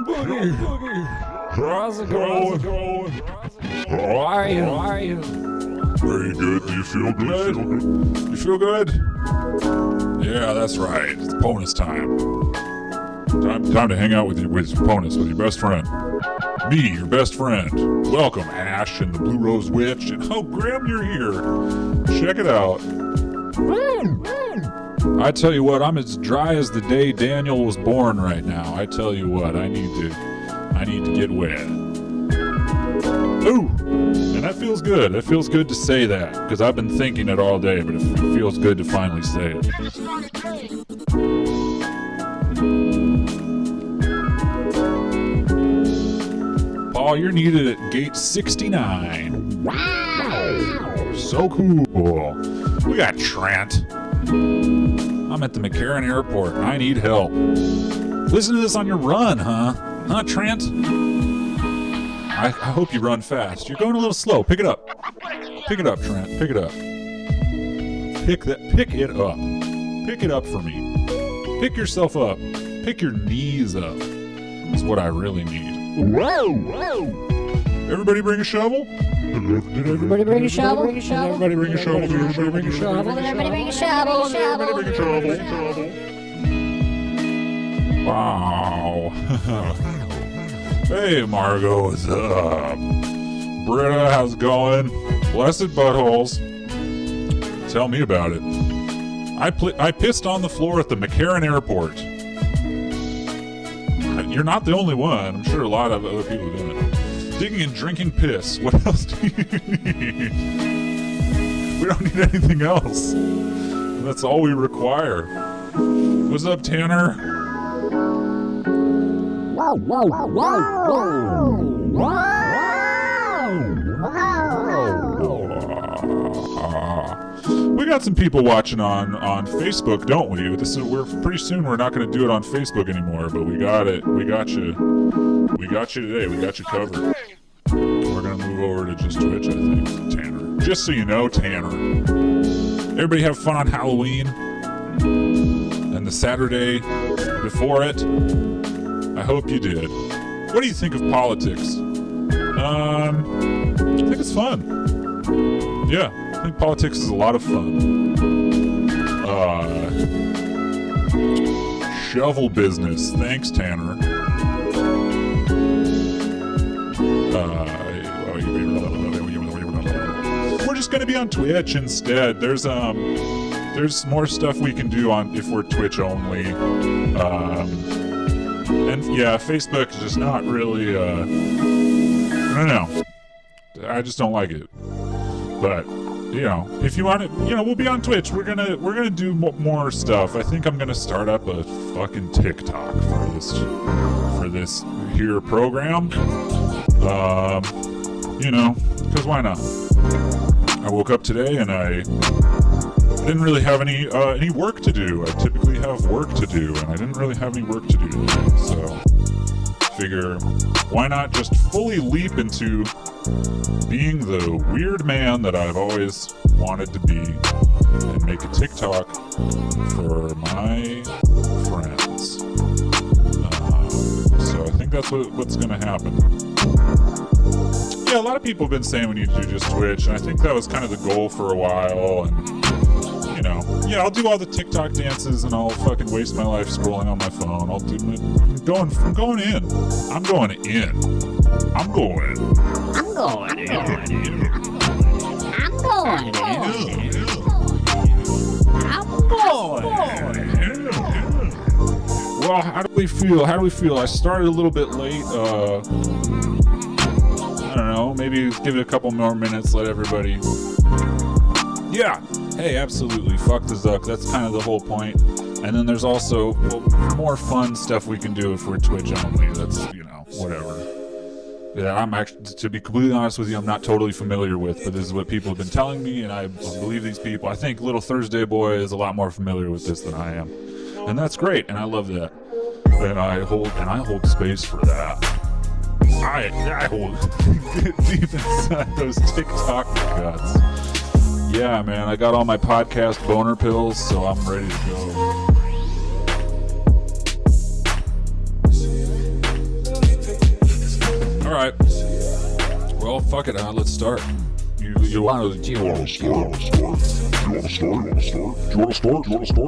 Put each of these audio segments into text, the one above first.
Boogie. How's it going? How are you? Very good. Do you feel good? You feel good? Yeah, that's right. It's bonus time. Time to hang out with your bonus, with your best friend. Me, your best friend. Welcome, Ash and the Blue Rose Witch. And oh, Graham, you're here. Check it out. I tell you what, I'm as dry as the day Daniel was born right now. I tell you what, I need to get wet. Ooh, and that feels good. It feels good to say that, because I've been thinking it all day, but it feels good to finally say it. Paul, you're needed at gate 69. Wow! So cool. We got Trent. I'm at the McCarran Airport and I need help. Listen to this on your run, huh? Huh, Trent? I hope you run fast. You're going a little slow. Pick it up. Pick it up, Trent. Pick it up. Pick it up. Pick it up for me. Pick yourself up. Pick your knees up. That's what I really need. Whoa! Everybody bring a shovel? Did everybody bring a shovel? Did everybody bring a shovel? Did everybody bring a shovel? Did everybody bring a shovel? Did everybody bring a shovel? Wow. Hey, Margot, what's up? Britta, how's it going? Blessed buttholes. Tell me about it. I pissed on the floor at the McCarran Airport. You're not the only one. I'm sure a lot of other people are doing it. Digging and drinking piss. What else do you need? We don't need anything else. That's all we require. What's up, Tanner? Whoa! We got some people watching on Facebook, don't we? We're pretty soon. We're not going to do it on Facebook anymore, but we got it. We got you. We got you today. We got you covered. We're going to move over to just Twitch, I think, Tanner. Just so you know, Tanner. Everybody have fun on Halloween and the Saturday before it. I hope you did. What do you think of politics? I think it's fun. Yeah, I think politics is a lot of fun. Shovel business. Thanks, Tanner. We're just gonna be on Twitch instead. There's more stuff we can do on if we're Twitch only. And yeah, Facebook is just not really. I don't know. I just don't like it. But if you want it, we'll be on Twitch. We're gonna do more stuff. I think I'm gonna start up a fucking TikTok for this here program. Because why not? I woke up today and I didn't really have any work to do. I typically have work to do, and I didn't really have any work to do today. So, figure, why not just fully leap into being the weird man that I've always wanted to be and make a TikTok for my friends. So I think that's what's going to happen. Yeah, a lot of people have been saying we need to do just Twitch, and I think that was kind of the goal for a while, and I'll do all the TikTok dances and I'll fucking waste my life scrolling on my phone. I'm going in. I'm going in. I'm going Well, how do we feel? I started a little bit late. I don't know, maybe give it a couple more minutes, let everybody... Yeah! Hey, absolutely, fuck the Zuck, that's kind of the whole point. And then there's also more fun stuff we can do if we're Twitch only. That's, whatever. Yeah, I'm actually, to be completely honest with you, I'm not totally familiar with, but this is what people have been telling me, and I believe these people. I think Little Thursday Boy is a lot more familiar with this than I am. And that's great, and I love that. And I hold space for that. I hold deep inside those TikTok guts. Yeah, man, I got all my podcast boner pills, so I'm ready to go. All right. Well, fuck it. Let's start. You want to? Do you want to start? Do you want to start? Do you want to start? Do you want to start?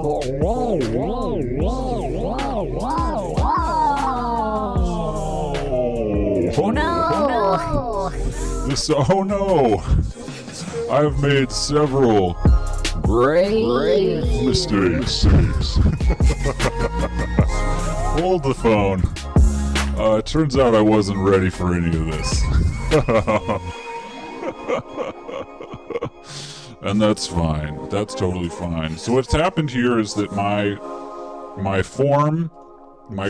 Oh No! This. Oh no! I've made several Brave mistakes. Hold the phone. It turns out I wasn't ready for any of this. And that's fine. That's totally fine. So what's happened here is that my form, my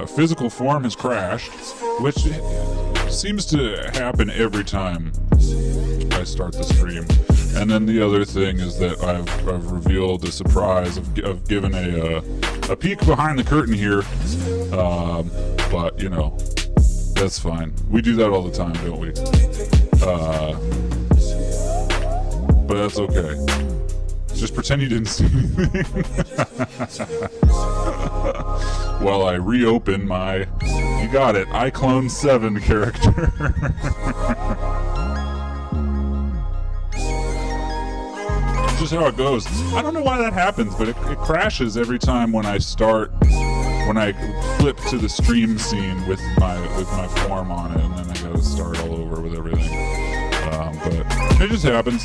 physical form has crashed, which seems to happen every time I start the stream. And then the other thing is that I've revealed a surprise. I've given a peek behind the curtain here, but you know, that's fine. We do that all the time, don't we? But that's okay. Just pretend you didn't see anything while I reopen my, you got it, iClone 7 character. Just how it goes. I don't know why that happens, but it crashes every time when I flip to the stream scene with my form on it, and then I gotta start all over with everything. But it just happens,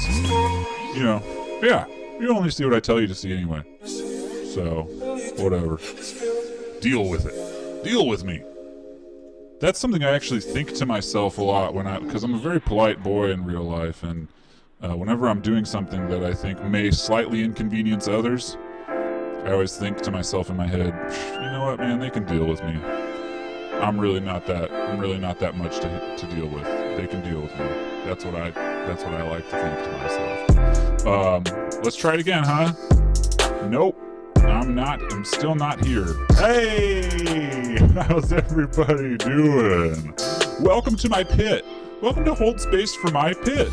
you know. Yeah, you only see what I tell you to see anyway. So, whatever. Deal with it. Deal with me. That's something I actually think to myself a lot because I'm a very polite boy in real life, and whenever I'm doing something that I think may slightly inconvenience others, I always think to myself in my head, you know what, man, they can deal with me. I'm really not that much to deal with. They can deal with me. That's what I like to think to myself. Let's try it again, huh? Nope. I'm still not here. Hey! How's everybody doing? Welcome to my pit. Welcome to Hold Space for my pit.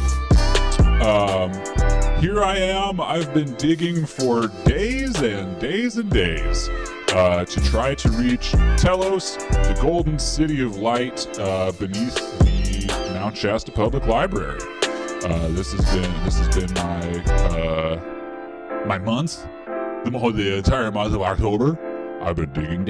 Here I am. I've been digging for days and days and days to try to reach Telos, the golden city of light, beneath the Mount Shasta Public Library. This has been my month, the entire month of October. I've been digging.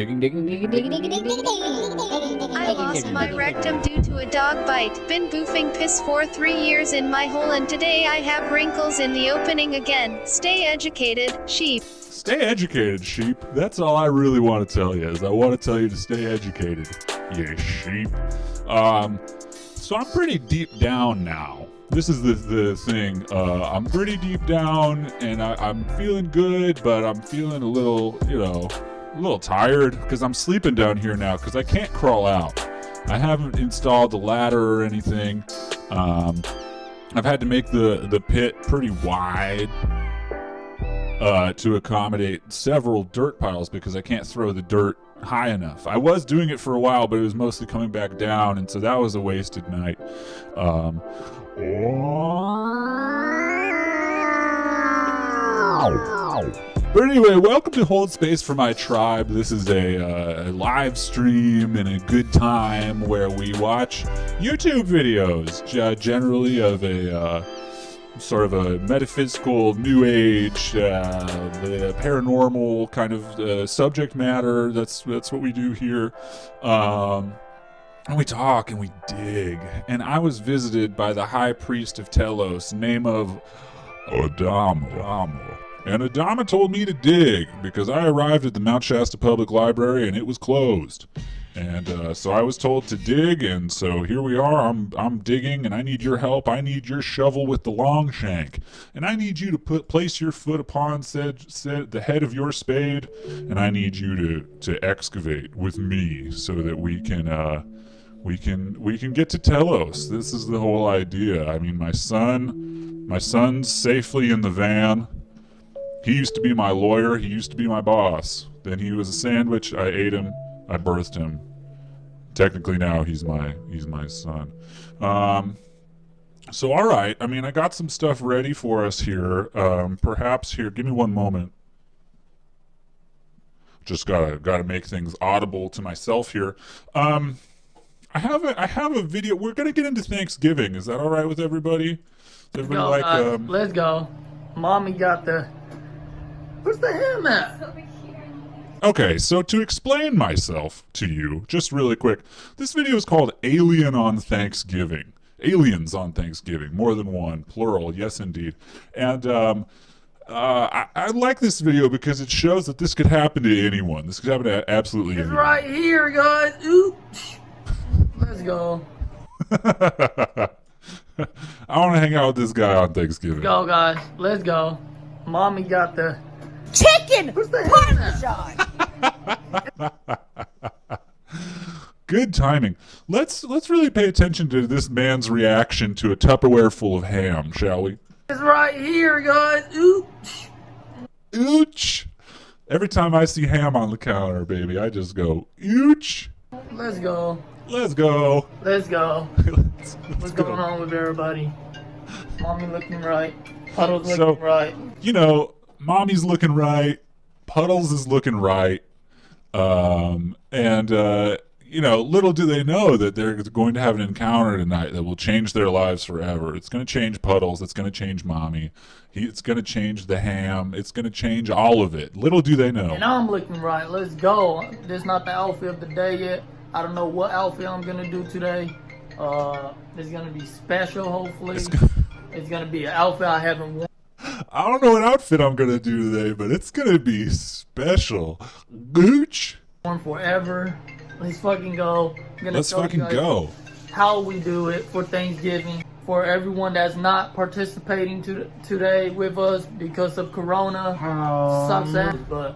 I lost my rectum due to a dog bite. Been boofing piss for 3 years in my hole, and today I have wrinkles in the opening again. Stay educated, sheep. Stay educated, sheep. That's all I really want to tell you, is I want to tell you to stay educated, you sheep. So I'm pretty deep down now. This is the thing. I'm pretty deep down, and I'm feeling good, but I'm feeling a little tired because I'm sleeping down here now because I can't crawl out. I haven't installed the ladder or anything. I've had to make the pit pretty wide to accommodate several dirt piles because I can't throw the dirt high enough. I was doing it for a while, but it was mostly coming back down, and so that was a wasted night. But anyway, welcome to Hold Space for My Tribe. This is a live stream and a good time where we watch YouTube videos, generally of a sort of a metaphysical, new age, paranormal kind of subject matter. That's what we do here. And we talk and we dig. And I was visited by the high priest of Telos, name of Adama. And Adama told me to dig because I arrived at the Mount Shasta Public Library and it was closed. And so I was told to dig, and so here we are. I'm digging, and I need your help. I need your shovel with the long shank, and I need you to place your foot upon the head of your spade, and I need you to excavate with me so that we can get to Telos. This is the whole idea. I mean, my son's safely in the van. He used to be my lawyer. He used to be my boss. Then he was a sandwich. I ate him. I birthed him. Technically now he's my son. So all right. I mean, I got some stuff ready for us here. Perhaps here. Give me one moment. Just gotta make things audible to myself here. I I have a video. We're gonna get into Thanksgiving. Is that all right with everybody? Let's go, let's go. Mommy got the... Where's the ham at? Okay, so to explain myself to you, just really quick, this video is called Alien on Thanksgiving. Aliens on Thanksgiving, more than one, plural, yes indeed. And I like this video because it shows that this could happen to anyone. This could happen to absolutely It's anyone. right here, guys. Oops. Let's go. I want to hang out with this guy on Thanksgiving. Go, guys. Let's go. Mommy got the... Chicken Where's the ham at? Good timing. Let's really pay attention to this man's reaction to a Tupperware full of ham, shall we? It's right here, guys. Oops. Ooch. Every time I see ham on the counter, baby, I just go, ooch. Let's go. Let's go. Let's go. What's What's going on with everybody? Mommy looking right. Puddle's looking So- right. You know, Mommy's looking right. Puddles is looking right. You know, little do they know that they're going to have an encounter tonight that will change their lives forever. It's going to change Puddles. It's going to change Mommy. It's going to change the ham. It's going to change all of it. Little do they know. And I'm looking right. Let's go. This is not the outfit of the day yet. I don't know what outfit I'm going to do today. It's going to be special, hopefully. It's going to be an outfit I haven't worn. I don't know what outfit I'm going to do today, but it's going to be special. Gooch. Forever. Let's fucking go. I'm gonna Let's show you fucking guys go. how we do it for Thanksgiving. For everyone that's not participating today with us because of Corona, sucks ass. But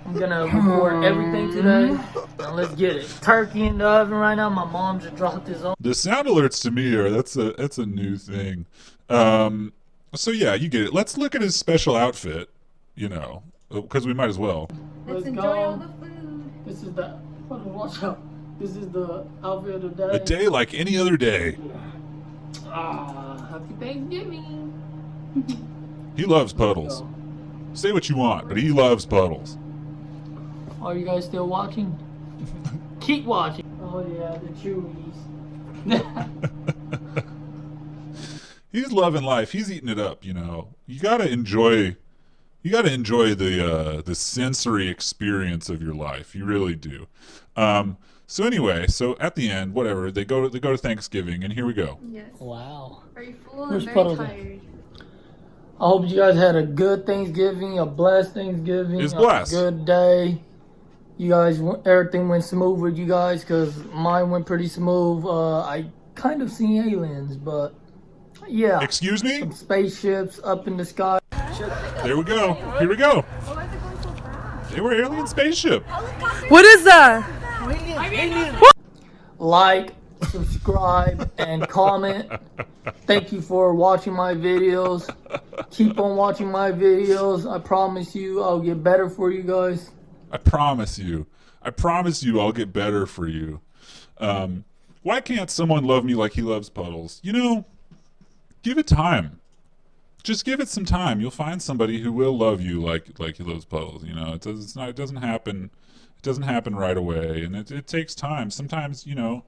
I'm gonna record everything today. Now let's get it. Turkey in the oven right now. My mom just dropped this on. The sound alerts to me are that's a new thing. So yeah, you get it. Let's look at his special outfit. You know, because we might as well. Let's enjoy go. all the food. This is the. Watch out. This is the outfit of the day. A day like any other day. Happy Thanksgiving. He loves Puddles. Say what you want, but he loves Puddles. Are you guys still watching? Keep watching. Oh yeah, the chewies. He's loving life. He's eating it up. You know, you gotta enjoy. You gotta enjoy the sensory experience of your life. You really do. So anyway, so at the end, whatever they go to Thanksgiving, and here we go. Yes. Wow. Very full Where's and very Puddles? tired. I hope you guys had a good Thanksgiving, a blessed Thanksgiving, It's blessed. a good day. You guys, everything went smooth with you guys, because mine went pretty smooth. I kind of seen aliens, but yeah. Excuse me? Some spaceships up in the sky. There we go. Here we go. Why is it going so fast? They were alien spaceship. What is that? Like, subscribe, and comment. Thank you for watching my videos. Keep on watching my videos. I promise you I'll get better for you guys. I promise you. I promise you I'll get better for you. Why can't someone love me like he loves Puddles? You know, give it time. Just give it some time. You'll find somebody who will love you like he loves Puddles. You know, it doesn't happen. It doesn't happen right away, and it takes time. Sometimes, you know,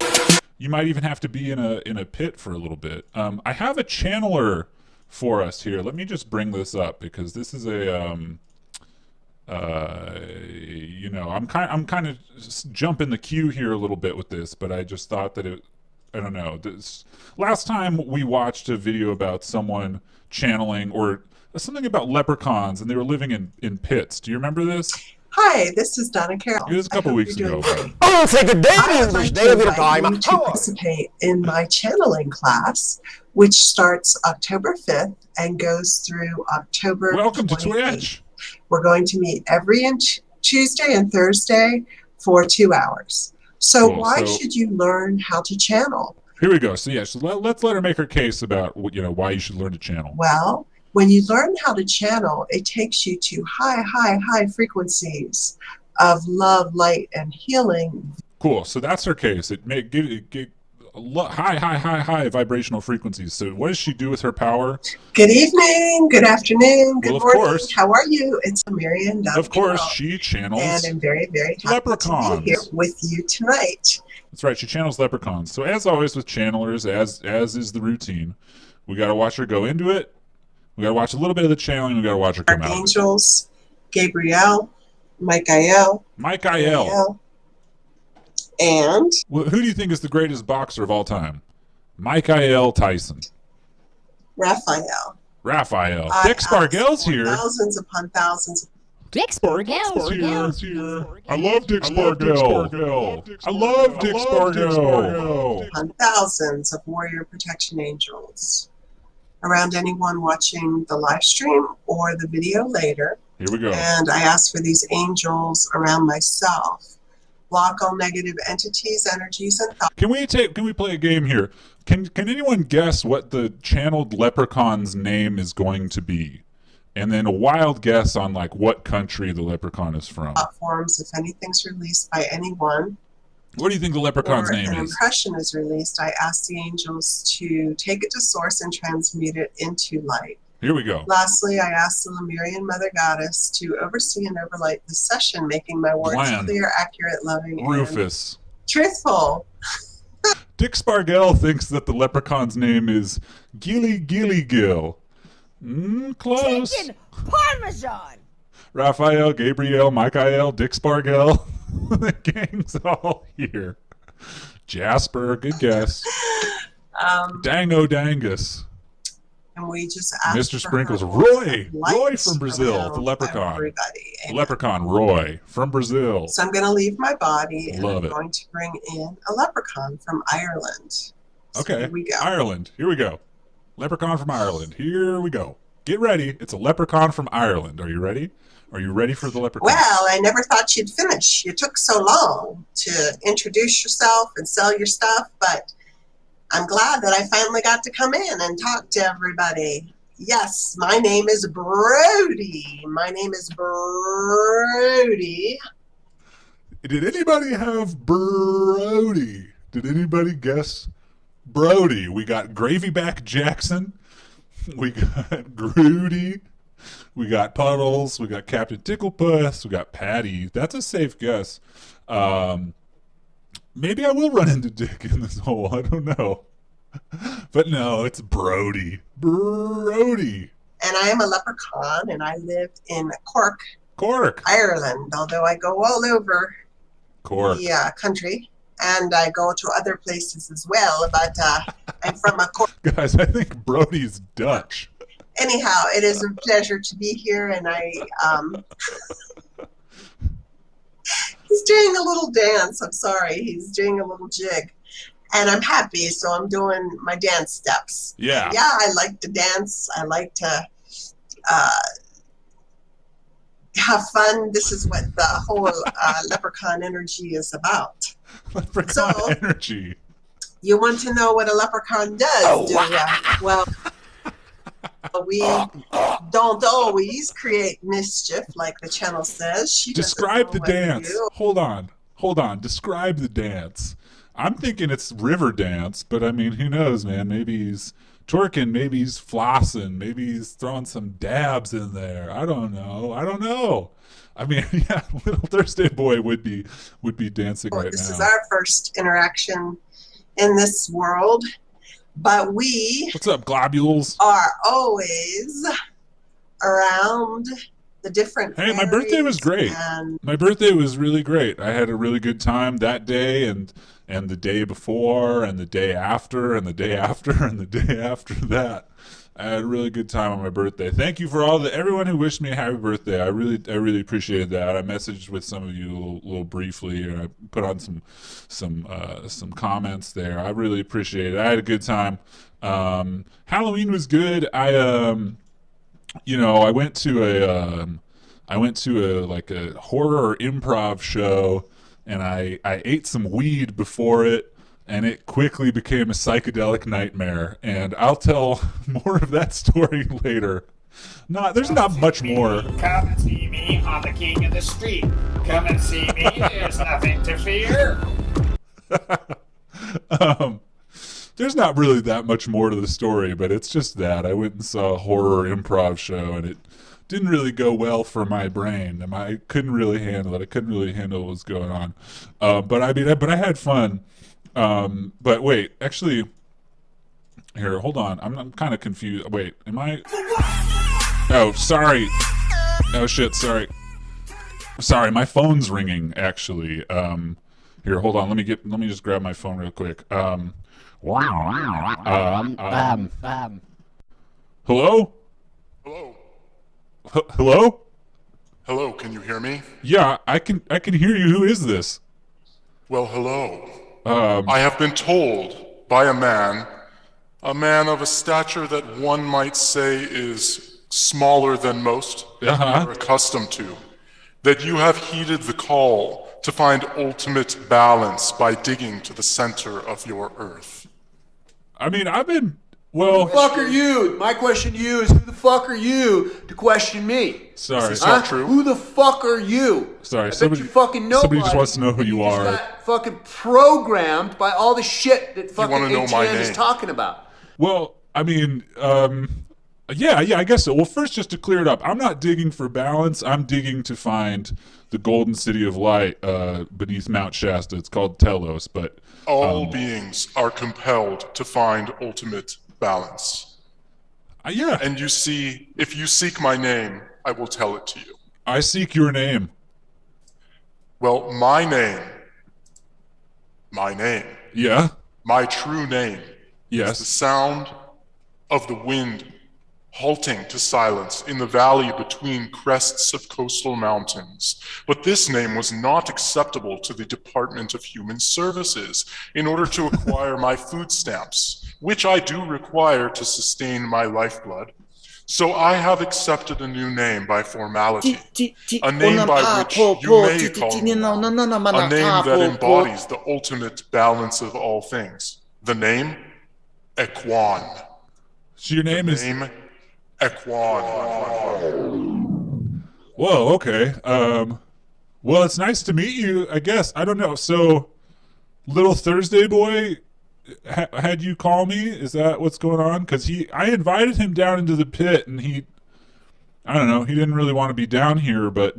you might even have to be in a pit for a little bit. I have a channeler for us here. Let me just bring this up because this is a you know, I'm kind of jumping the queue here a little bit with this, but I just thought that I don't know. Last time we watched a video about someone channeling or something about leprechauns, and they were living in pits. Do you remember this? Hi, this is Donna Carroll. It was a couple I hope weeks you're ago. doing great. Oh, take a day I in would like English, to day of your invite time. you to participate in my channeling class, which starts October 5th and goes through October Welcome to 28th. Twitch. We're going to meet every Tuesday and Thursday for 2 hours. So Cool. why So- should you learn how to channel? Here we go. So yeah, so let's let her make her case about why you should learn to channel. Well, when you learn how to channel, it takes you to high frequencies of love, light, and healing. Cool. So that's her case. It may give high vibrational frequencies. So what does she do with her power? Good evening, good afternoon, good Well, of morning. course. How are you? It's Marian. Of course, she channels. And I'm very, very happy to Leprechauns. be here with you tonight. That's right. She channels leprechauns. So as always with channelers, as is the routine, we got to watch her go into it. We got to watch a little bit of the channeling. We got to watch her come out of it. Archangels, Gabriel, Michael, Michael. and Who do you think is the greatest boxer of all time? Michael Tyson. Raphael. Dick Spargel's here. Thousands upon thousands. Dick Spargel's here. I love Dick Spargel. I love Dick Spargel. Upon thousands of warrior protection angels around anyone watching the live stream or the video later. Here we go. And I ask for these angels around myself. Block all negative entities, energies, and thoughts. Can we play a game here? Can anyone guess what the channeled leprechaun's name is going to be? And then a wild guess on like what country the leprechaun is from. Platforms, if anything's released by anyone, What do you think the leprechaun's or name an is? impression is released, I ask the angels to take it to source and transmute it into light. Here we go. Lastly, I ask the Lemurian Mother Goddess to oversee and overlight the session, making my words Glenn. clear, accurate, loving, and Rufus. truthful. Dick Spargel thinks that the leprechaun's name is Gilly Gill. Close. Chicken Parmesan. Raphael, Gabriel, Michael, Dick Spargel. The gang's all here. Jasper, good guess. Dango Dangus. And we just ask Mr. for Sprinkles. her Roy light from Brazil, around the leprechaun. everybody. The leprechaun, Roy, from Brazil. So I'm going to leave my body and Love I'm it. going to bring in a leprechaun from Ireland. So Okay, here we go. Ireland. Here we go. Leprechaun from Ireland. Here we go. Get ready. It's a leprechaun from Ireland. Are you ready? Are you ready for the leprechaun? Well, I never thought you'd finish. You took so long to introduce yourself and sell your stuff, but I'm glad that I finally got to come in and talk to everybody. Yes, my name is Brody. Did anybody have Brody? Did anybody guess Brody? We got Gravyback Jackson. We got Grudy. We got Puddles. We got Captain Ticklepuss. We got Patty. That's a safe guess. Maybe I will run into Dick in this hole. I don't know. But no, it's Brody. Brody. And I am a leprechaun, and I live in Cork, Cork. Ireland, although I go all over Cork. the country, and I go to other places as well, but I'm from a Cork. Guys, I think Brody's Dutch. Anyhow, it is a pleasure to be here, and I he's doing a little dance. I'm sorry, he's doing a little jig, and I'm happy, so I'm doing my dance steps. Yeah. Yeah, I like to dance. I like to have fun. This is what the whole leprechaun energy is about. Leprechaun So- energy. You want to know what a leprechaun does, do you? Well, we don't always create mischief, like the channel says. She doesn't Describe know the what to dance. do. Hold on. Describe the dance. I'm thinking it's river dance, but I mean, who knows, man? Maybe he's twerking, maybe he's flossing, maybe he's throwing some dabs in there. I don't know. I mean, yeah, little Thursday boy would be dancing right This now. is our first interaction in this world, but we What's up, globules? are always around the different Hey, my birthday was fairies great. and My birthday was really great. I had a really good time that day and the day before and the day after and the day after and the day after that. I had a really good time on my birthday. Thank you for everyone who wished me a happy birthday. I really appreciated that. I messaged with some of you a little briefly, and I put on some comments there. I really appreciate it. I had a good time. Halloween was good. I went to a horror improv show, and I ate some weed before it, and it quickly became a psychedelic nightmare. And I'll tell more of that story later. There's not much more. Come and see me on the King of the Street. Come and see me, there's nothing to fear. there's not really that much more to the story, but it's just that I went and saw a horror improv show, and it didn't really go well for my brain. I couldn't really handle it. I couldn't really handle what was going on. But I had fun. But wait, actually, here, hold on. I'm kind of confused. Wait, am I? Oh, sorry. Oh shit, sorry. Sorry, my phone's ringing. Actually, here, hold on. Let me just grab my phone real quick. Hello? Hello? Hello? Hello, can you hear me? Yeah, I can hear you. Who is this? Well, hello. I have been told by a man of a stature that one might say is smaller than most are accustomed to, that you have heeded the call to find ultimate balance by digging to the center of your earth. I mean, I've been, well... Who the fuck are you? My question to you is, who the fuck are you to question me? Sorry. Is this not true? Who the fuck are you? Sorry, I bet you fucking nobody. somebody just wants to know who you just are. got fucking programmed by all the shit that fucking wanna know my ATN is name? talking about. Well, I mean, yeah, I guess so. Well, first, just to clear it up, I'm not digging for balance. I'm digging to find the golden city of light beneath Mount Shasta. It's called Telos, but... All beings are compelled to find ultimate balance. Yeah. And you see, if you seek my name, I will tell it to you. I seek your name. Well, my name, Yeah? my true name, is the Yes. sound of the wind halting to silence in the valley between crests of coastal mountains. But this name was not acceptable to the Department of Human Services in order to acquire my food stamps, which I do require to sustain my lifeblood. So I have accepted a new name by formality, a name by which you may call me, a name that embodies the ultimate balance of all things. The name, Equan. So your name is... Name, Equan. Whoa, okay. Well, it's nice to meet you, I guess. I don't know. So, Little Thursday Boy had you call me? Is that what's going on? Because I invited him down into the pit, and I don't know, he didn't really want to be down here, but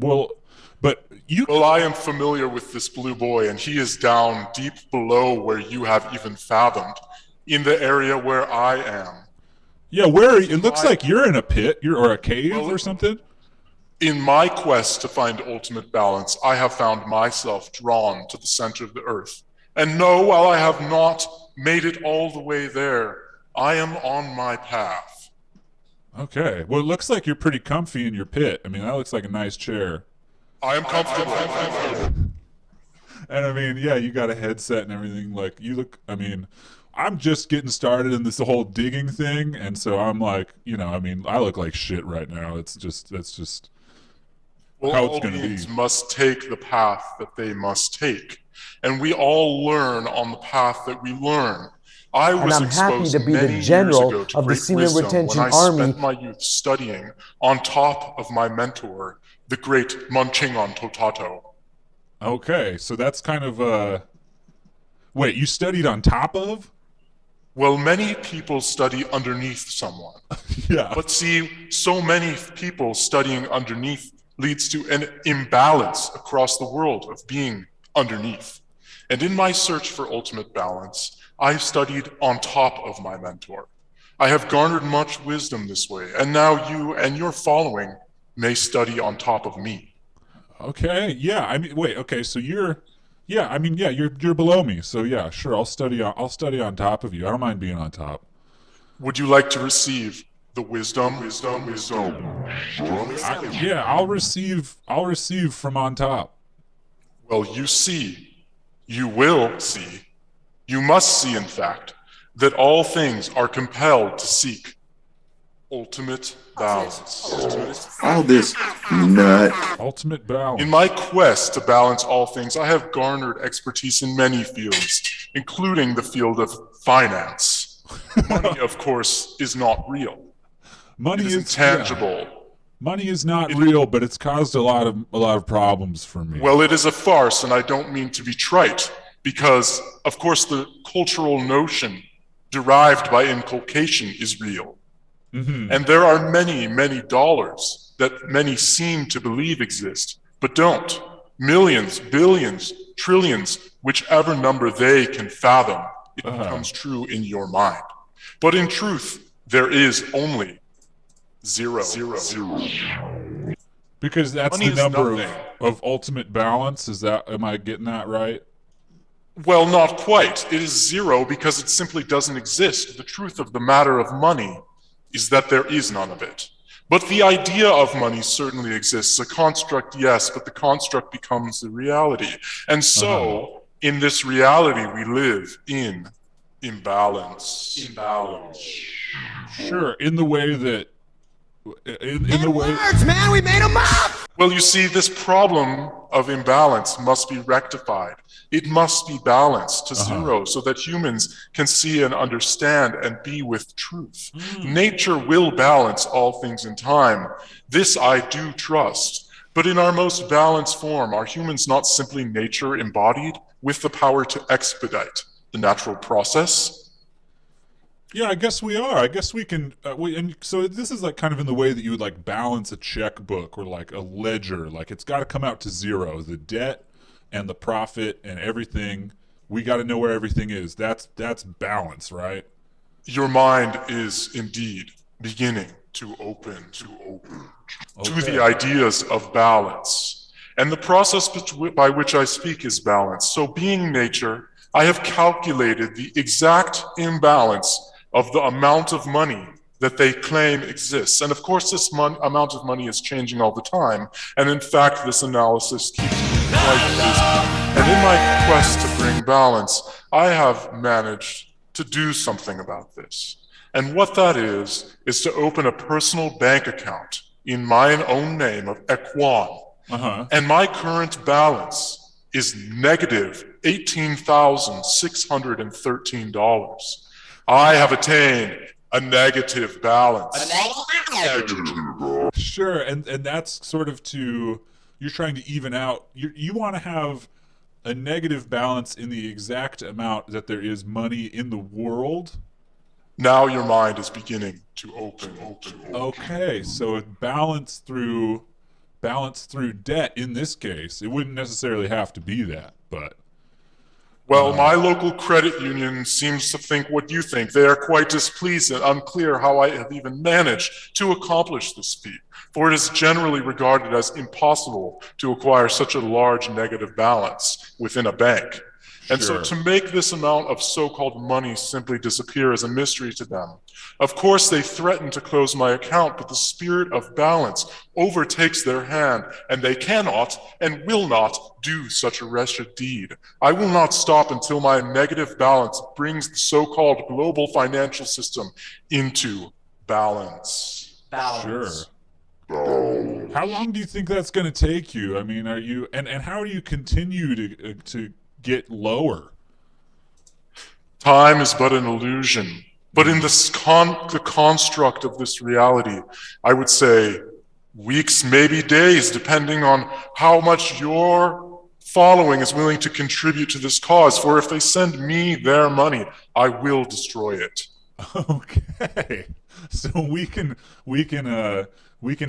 you... Well, I am familiar with this blue boy, and he is down deep below where you have even fathomed, in the area where I am. Yeah, where it looks like you're in a pit, or a cave or something. In my quest to find ultimate balance, I have found myself drawn to the center of the earth. And no, while I have not made it all the way there, I am on my path. Okay. Well, it looks like you're pretty comfy in your pit. I mean, that looks like a nice chair. I am comfortable. And I mean, yeah, you got a headset and everything. Like, you look, I mean, I'm just getting started in this whole digging thing, and so I'm like, I mean, I look like shit right now. That's just Well, how all it's going to beings be. must take the path that they must take. And we all learn on the path that we learn. I was I'm happy exposed to be the many general years ago to of the great Seaman wisdom Retention when I Army. spent my youth studying on top of my mentor, the great Munchingon Totato. Okay, so that's kind of wait, you studied on top of? Well, many people study underneath someone. Yeah. But see, so many people studying underneath leads to an imbalance across the world of being underneath. And in my search for ultimate balance, I studied on top of my mentor. I have garnered much wisdom this way, and now you and your following may study on top of me. Okay, yeah. I mean, wait. Okay, so you're below me. So yeah, sure. I'll study on top of you. I don't mind being on top. Would you like to receive the wisdom? Yeah, I'll receive from on top. Well, you will see, you must see, in fact, that all things are compelled to seek ultimate balance. All this nut. Ultimate balance. In my quest to balance all things, I have garnered expertise in many fields, including the field of finance. Money, of course, is not real. Money is intangible. Yeah. Money is not real, but it's caused a lot of problems for me. Well, it is a farce, and I don't mean to be trite, because, of course, the cultural notion derived by inculcation is real. Mm-hmm. And there are many, many dollars that many seem to believe exist, but don't. Millions, billions, trillions, whichever number they can fathom, it becomes true in your mind. But in truth, there is only zero. Because that's Money the is number nothing. of ultimate balance. Am I getting that right? Well, not quite. It is zero because it simply doesn't exist. The truth of the matter of money is that there is none of it. But the idea of money certainly exists. A construct, yes, but the construct becomes the reality. And so, in this reality, we live in imbalance. Sure, in the way that... In the way... man, we made them up! Well, you see, this problem of imbalance must be rectified. It must be balanced to zero so that humans can see and understand and be with truth. Nature will balance all things in time. This I do trust. But in our most balanced form, are humans not simply nature embodied with the power to expedite the natural process? Yeah, I guess we are. I guess we can. And so this is like kind of in the way that you would like balance a checkbook or like a ledger. Like it's got to come out to zero. The debt and the profit and everything. We got to know where everything is. That's balance, right? Your mind is indeed beginning to open to the ideas of balance. And the process by which I speak is balance. So being nature, I have calculated the exact imbalance of the amount of money that they claim exists. And of course, this amount of money is changing all the time. And in fact, this analysis keeps me quite busy. And in my quest to bring balance, I have managed to do something about this. And what that is to open a personal bank account in my own name of Equan. And my current balance is negative $18,613. I have attained a negative balance. Sure, and that's sort of you're trying to even out. You want to have a negative balance in the exact amount that there is money in the world. Now your mind is beginning to open. Okay, so balance through debt in this case. It wouldn't necessarily have to be that, but... Well, my local credit union seems to think what you think. They are quite displeased and unclear how I have even managed to accomplish this feat, for it is generally regarded as impossible to acquire such a large negative balance within a bank. And so to make this amount of so-called money simply disappear is a mystery to them. Of course, they threaten to close my account, but the spirit of balance overtakes their hand, and they cannot and will not do such a wretched deed. I will not stop until my negative balance brings the so-called global financial system into balance. Sure. How long do you think that's going to take you? I mean, and how do you continue to get lower? Time is but an illusion. But in the construct of this reality, I would say weeks, maybe days, depending on how much your following is willing to contribute to this cause. For if they send me their money, I will destroy it. Okay. So we can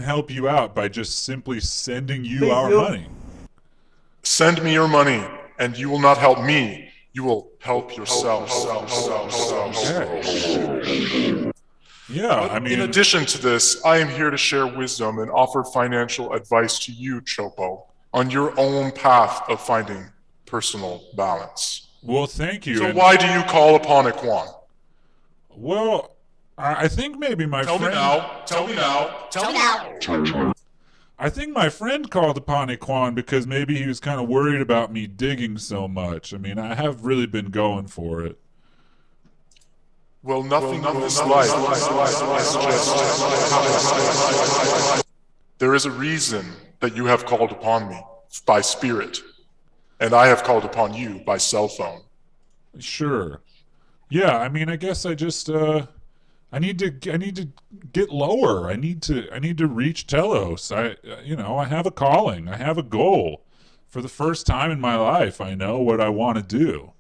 help you out by just simply sending you our money. Send me your money, and you will not help me. You will help yourself. Okay. Yeah, I mean... In addition to this, I am here to share wisdom and offer financial advice to you, Chopo, on your own path of finding personal balance. Well, thank you. So why do you call upon Equan? Well, I think maybe my friend... Tell me now. I think my friend called upon Equan because maybe he was kind of worried about me digging so much. I mean, I have really been going for it. Well, nothing in this life. There is a reason that you have called upon me by spirit, and I have called upon you by cell phone. Sure. Yeah, I mean, I guess I just I need to get lower. I need to reach Telos. I have a calling. I have a goal. For the first time in my life, I know what I want to do.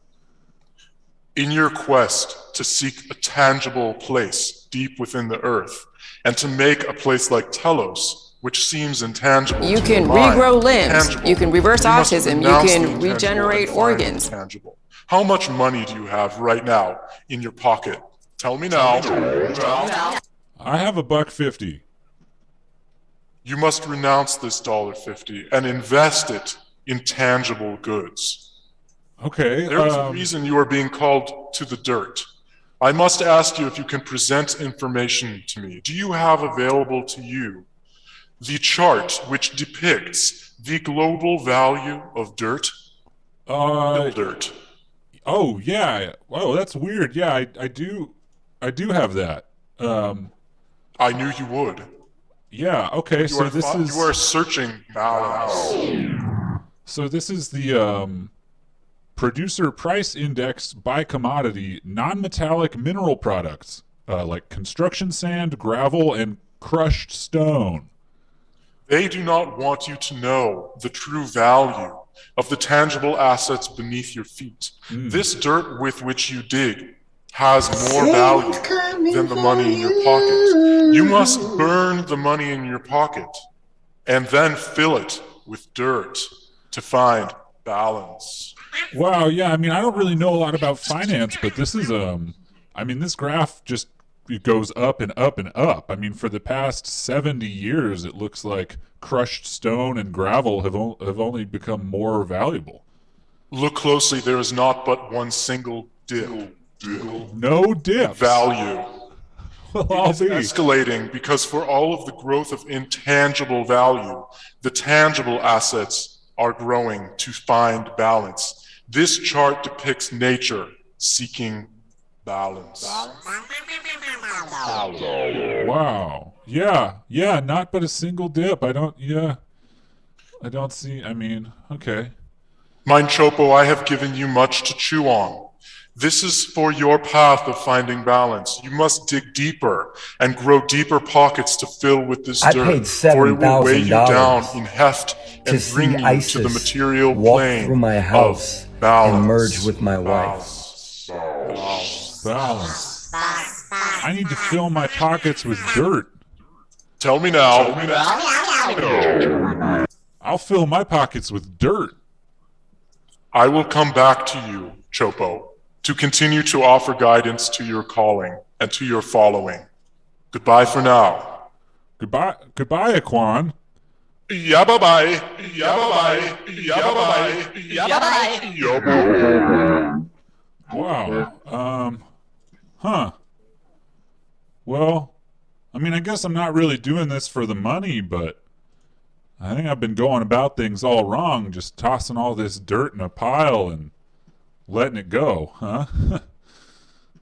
In your quest to seek a tangible place deep within the earth, and to make a place like Telos, which seems intangible, You to can your mind, regrow limbs. tangible, You can reverse you must autism. You renounce the can intangible regenerate and find the organs. tangible. How much money do you have right now in your pocket? Tell me now. I have $1.50. You must renounce this $1.50 and invest it in tangible goods. Okay. There is a reason you are being called to the dirt. I must ask you if you can present information to me. Do you have available to you the chart which depicts the global value of dirt? Dirt. Oh yeah. Whoa, that's weird. Yeah, I do have that. I knew you would. Yeah. Okay. So this is. You are searching balance. So this is the producer price index by commodity, non-metallic mineral products like construction sand, gravel, and crushed stone. They do not want you to know the true value of the tangible assets beneath your feet. This dirt with which you dig has more value than the money in your pocket. You must burn the money in your pocket and then fill it with dirt to find balance. Wow, yeah, I mean, I don't really know a lot about finance, but this is, I mean, this graph just it goes up and up and up. I mean, for the past 70 years, it looks like crushed stone and gravel have only become more valuable. Look closely, there is not but one single dip. No dips. Value. Well, It is escalating because for all of the growth of intangible value, the tangible assets are growing to find balance. This chart depicts nature seeking balance. Wow. Yeah, not but a single dip. I don't see, I mean, okay. Mine Chopo, I have given you much to chew on. This is for your path of finding balance. You must dig deeper and grow deeper pockets to fill with this dirt, paid for it will weigh you down $7,000 in heft and to bring see you ISIS to the material walk plane through my house of balance. and merge with my wife. Balance. I need to fill my pockets with dirt. Tell me now. I'll fill my pockets with dirt. I will come back to you, Chopo, to continue to offer guidance to your calling and to your following. Goodbye for now. Goodbye, Aquan. Yeah, bye-bye. Yeah, bye-bye. Yeah, bye-bye. Yeah, bye-bye. Yeah, bye-bye. Wow. Huh. Well, I mean, I guess I'm not really doing this for the money, but I think I've been going about things all wrong, just tossing all this dirt in a pile and letting it go, huh?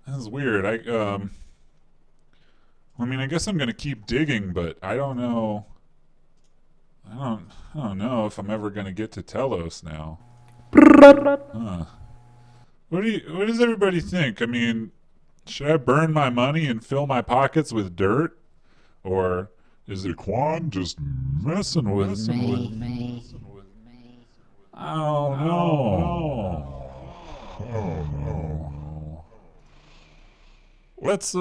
That's weird. I mean, I guess I'm gonna keep digging, but I don't know. I don't know if I'm ever gonna get to Telos now. Huh. What does everybody think? I mean, should I burn my money and fill my pockets with dirt, or is it Quan just messing with me? I don't know. Let's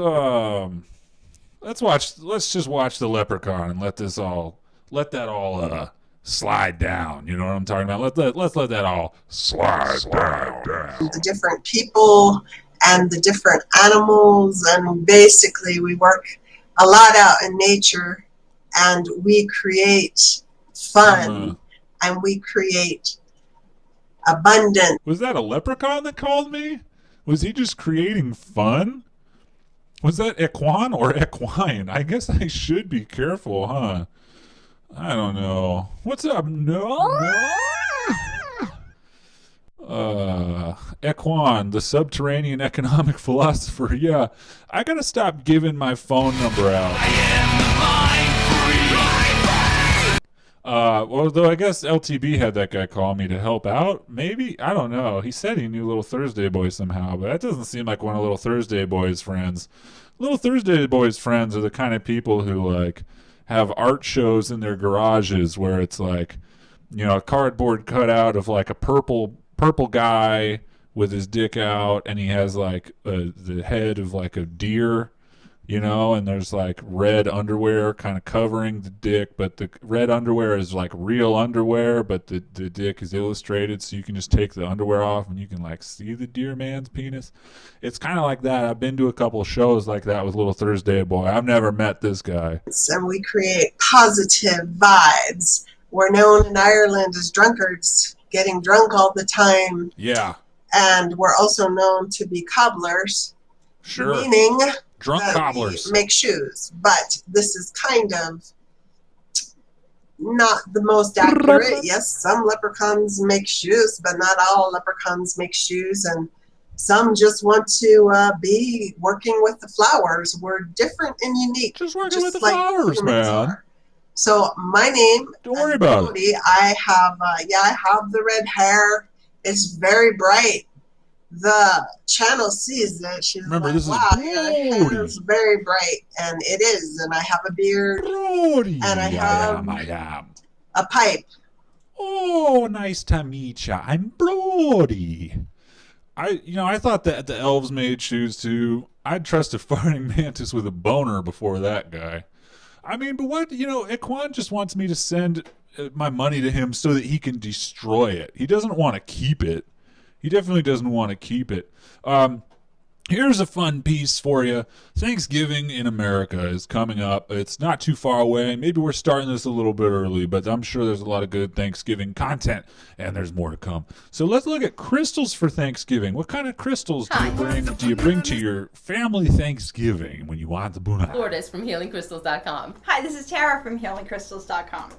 just watch the Leprechaun and let that all slide down. You know what I'm talking about? Let's let that all slide down. The different people and the different animals, and basically we work a lot out in nature, and we create fun and we create abundance. Was that a leprechaun that called me? Was he just creating fun? Was that equine or equine? I guess I should be careful, huh? I don't know. What's up? No. Equan, the subterranean economic philosopher. Yeah, I gotta stop giving my phone number out. Although I guess LTB had that guy call me to help out. Maybe, I don't know. He said he knew Little Thursday Boy somehow, but that doesn't seem like one of Little Thursday Boy's friends. Little Thursday Boy's friends are the kind of people who like have art shows in their garages where it's like, you know, a cardboard cutout of like a purple guy with his dick out, and he has like the head of like a deer, you know, and there's like red underwear kind of covering the dick, but the red underwear is like real underwear, but the dick is illustrated, so you can just take the underwear off and you can like see the deer man's penis. It's kind of like that. I've been to a couple of shows like that with Little Thursday Boy. I've never met this guy. And we create positive vibes. We're known in Ireland as drunkards, getting drunk all the time. Yeah. And we're also known to be cobblers. Sure. Meaning drunk cobblers. We make shoes. But this is kind of not the most accurate. Yes, some leprechauns make shoes, but not all leprechauns make shoes. And some just want to be working with the flowers. We're different and unique. Just working with the flowers, man. Are. So my name, don't worry about it. I have the red hair. It's very bright. The channel sees it. She's Remember, like, this wow, is your hair is very bright. And it is. And I have a beard. Brody. And I have I am. a pipe. Oh, nice to meet ya. I'm Brody. I thought that the elves made shoes too. I'd trust a farting mantis with a boner before that guy. I mean, but what, Ikwan just wants me to send my money to him so that he can destroy it. He doesn't want to keep it. He definitely doesn't want to keep it. Here's a fun piece for you. Thanksgiving in America is coming up. It's not too far away. Maybe we're starting this a little bit early, but I'm sure there's a lot of good Thanksgiving content, and there's more to come. So let's look at crystals for Thanksgiving. What kind of crystals do you bring to your family Thanksgiving when you want the boona? Lourdes from HealingCrystals.com. Hi, this is Tara from HealingCrystals.com.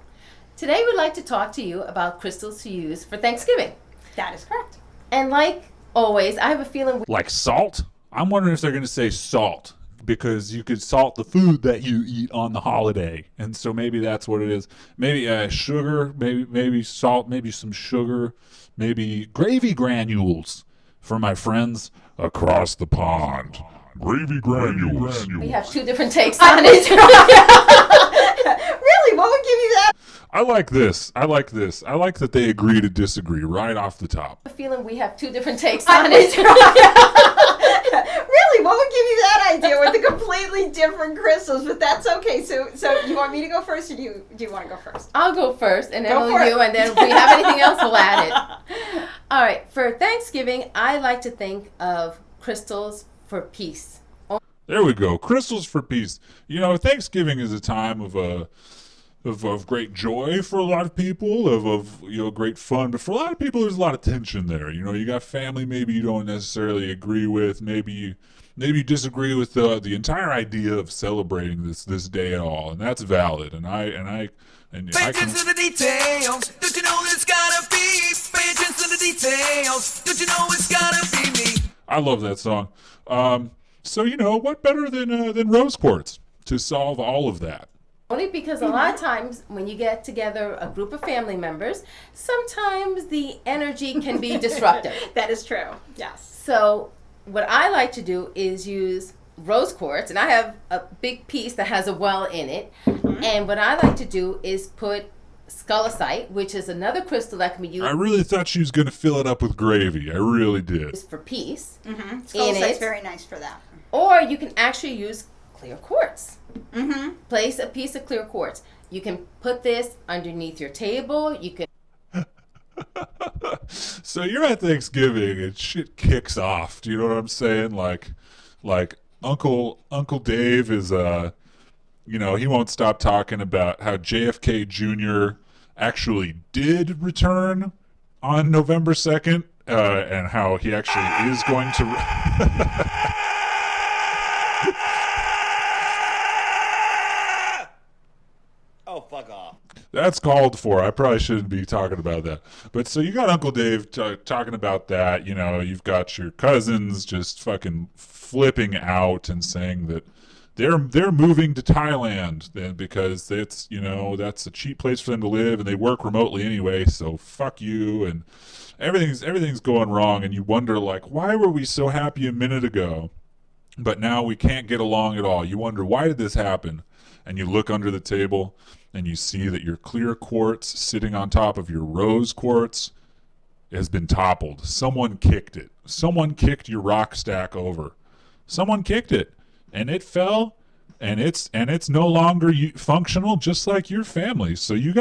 Today we'd like to talk to you about crystals to use for Thanksgiving. That is correct. And like always, I have a feeling... Like salt? I'm wondering if they're going to say salt, because you could salt the food that you eat on the holiday. And so maybe that's what it is. Maybe sugar, maybe salt, maybe some sugar, maybe gravy granules for my friends across the pond. Gravy granules. We have two different takes on it. Really? What would give you that? I like this. I like that they agree to disagree right off the top. I have a feeling we have two different takes on it. Really? What would give you that idea with the completely different crystals? But that's okay. So you want me to go first, or do you want to go first? I'll go first, and then Go for you, it. and then if we have anything else, we'll add it. All right. For Thanksgiving, I like to think of crystals for peace. There we go. Crystals for peace. Thanksgiving is a time of great joy for a lot of people, of great fun. But for a lot of people, there's a lot of tension there. You got family maybe you don't necessarily agree with. Maybe you disagree with the entire idea of celebrating this day at all, and that's valid. And I Pay attention to the details. Don't you know it's gotta be? Pay attention to the details. Don't you know it's gotta be me? I love that song. So what better than rose quartz to solve all of that? Only because a lot of times when you get together a group of family members, sometimes the energy can be disruptive. That is true. Yes. So what I like to do is use rose quartz, and I have a big piece that has a well in it. Mm-hmm. And what I like to do is put skullicite, which is another crystal that can be used. I really thought she was going to fill it up with gravy. I really did. For peace. Mm-hmm. Skullicite's very nice for that. Or you can actually use clear quartz. Mm-hmm. Place a piece of clear quartz. You can put this underneath your table. You can. So you're at Thanksgiving and shit kicks off. Do you know what I'm saying? Like Uncle Dave is he won't stop talking about how JFK Jr. actually did return on November 2nd, and how he actually is going to. Oh, fuck off. That's called for. I probably shouldn't be talking about that. But so you got Uncle Dave talking about that. You've got your cousins just fucking flipping out and saying that they're moving to Thailand then because it's that's a cheap place for them to live and they work remotely anyway. So fuck you, and everything's going wrong. And you wonder why were we so happy a minute ago, but now we can't get along at all. You wonder why did this happen, and you look under the table. And you see that your clear quartz sitting on top of your rose quartz has been toppled. Someone kicked it. Someone kicked your rock stack over. Someone kicked it, and it fell, and it's no longer functional, just like your family. So you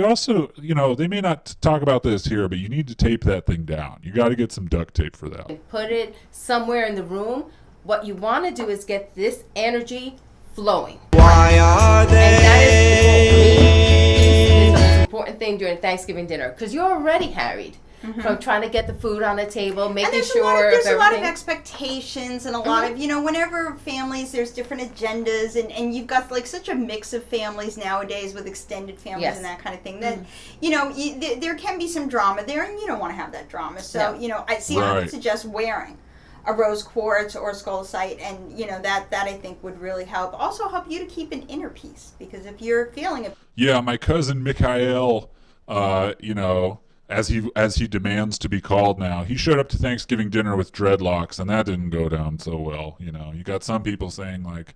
also, they may not talk about this here, but you need to tape that thing down. You got to get some duct tape for that. Put it somewhere in the room. What you want to do is get this energy flowing. Why are they? And that is the goal for me. It's the most important thing during Thanksgiving dinner, because you're already harried from trying to get the food on the table, making and sure there's a lot of everything. expectations and a lot of, whenever families, there's different agendas, and you've got like such a mix of families nowadays with extended families and that kind of thing that, there can be some drama there, and you don't want to have that drama. So, I would suggest wearing a rose quartz or a scolecite, and that I think would really help. Also help you to keep an inner peace, because if you're feeling it. Yeah, my cousin Mikhail, as he demands to be called now, he showed up to Thanksgiving dinner with dreadlocks, and that didn't go down so well. You got some people saying like,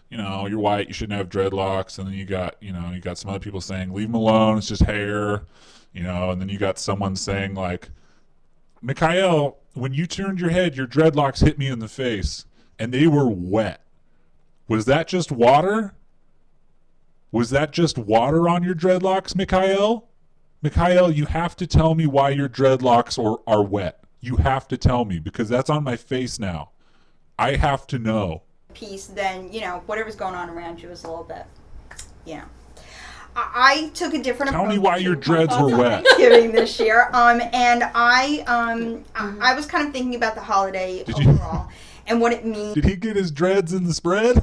you're white, you shouldn't have dreadlocks, and then you got some other people saying leave them alone, it's just hair, and then you got someone saying like, Mikhail, when you turned your head, your dreadlocks hit me in the face, and they were wet. Was that just water? Was that just water on your dreadlocks, Mikhail? Mikhail, you have to tell me why your dreadlocks are wet. You have to tell me, because that's on my face now. I have to know. Peace, then, whatever's going on around you is a little bit, I took a different approach. Tell me why your dreads were wet. Thanksgiving this year, and I was kind of thinking about the holiday overall and what it means. Did he get his dreads in the spread?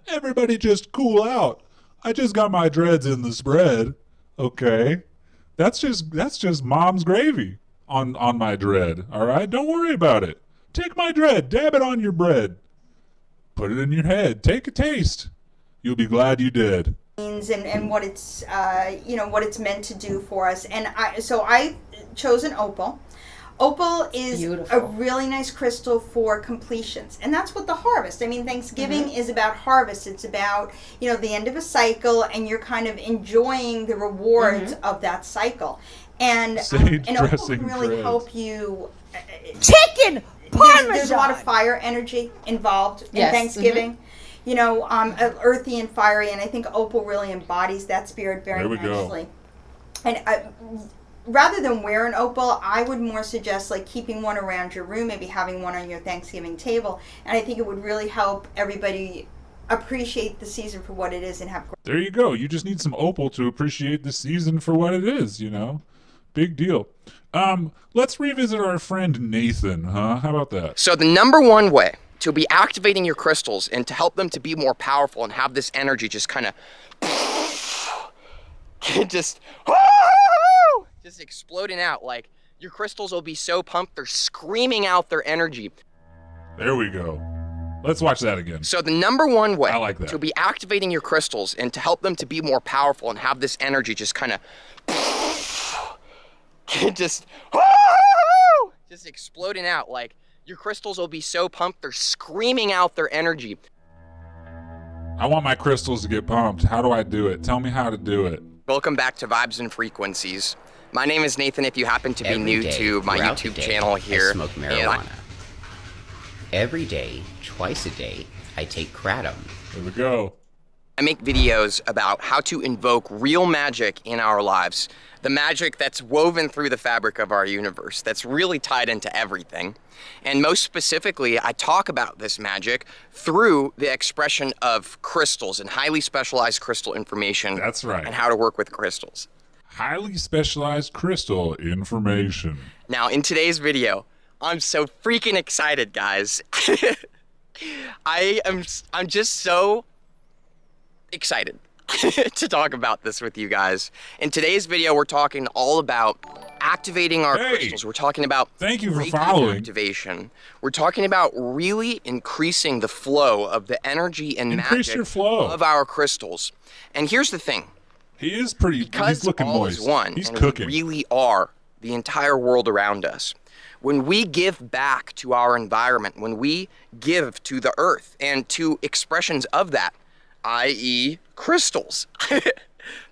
Everybody just cool out. I just got my dreads in the spread. Okay. That's just mom's gravy on my dread. All right? Don't worry about it. Take my dread, dab it on your bread. Put it in your head. Take a taste. You'll be glad you did. And what it's what it's meant to do for us. And I chose an opal. Opal is a really nice crystal for completions, and that's what the harvest. I mean, Thanksgiving is about harvest. It's about the end of a cycle, and you're kind of enjoying the rewards of that cycle. And opal can really help you. Chicken parmesan. There's a lot of fire energy involved in Thanksgiving. Earthy and fiery, and I think opal really embodies that spirit very nicely. And rather than wear an opal, I would more suggest like keeping one around your room, maybe having one on your Thanksgiving table, and I think it would really help everybody appreciate the season for what it is and have. There you go. You just need some opal to appreciate the season for what it is. Big deal. Let's revisit our friend Nathan, huh? How about that? So the number one way to be activating your crystals and to help them to be more powerful and have this energy just kind of just exploding out, like your crystals will be so pumped they're screaming out their energy. There we go. Let's watch that again. So the number one way to be activating your crystals and to help them to be more powerful and have this energy just kind of just exploding out, like your crystals will be so pumped they're screaming out their energy. I want my crystals to get pumped. How do I do it? Tell me how to do it. Welcome back to Vibes and Frequencies. My name is Nathan. If you happen to be new to my YouTube channel here, I smoke marijuana. Every day, twice a day, I take kratom. There we go. I make videos about how to invoke real magic in our lives. The magic that's woven through the fabric of our universe, that's really tied into everything. And most specifically, I talk about this magic through the expression of crystals and highly specialized crystal information. That's right. And how to work with crystals. Highly specialized crystal information. Now, in today's video, I'm so freaking excited, guys. I'm just so excited to talk about this with you guys. In today's video, we're talking all about activating our crystals. We're talking about thank you for Reiki following activation. We're talking about really increasing the flow of the energy and magic of our crystals. And here's the thing. He is pretty. He's looking moist. He's cooking. We really are the entire world around us. When we give back to our environment, when we give to the earth and to expressions of that, i.e. crystals,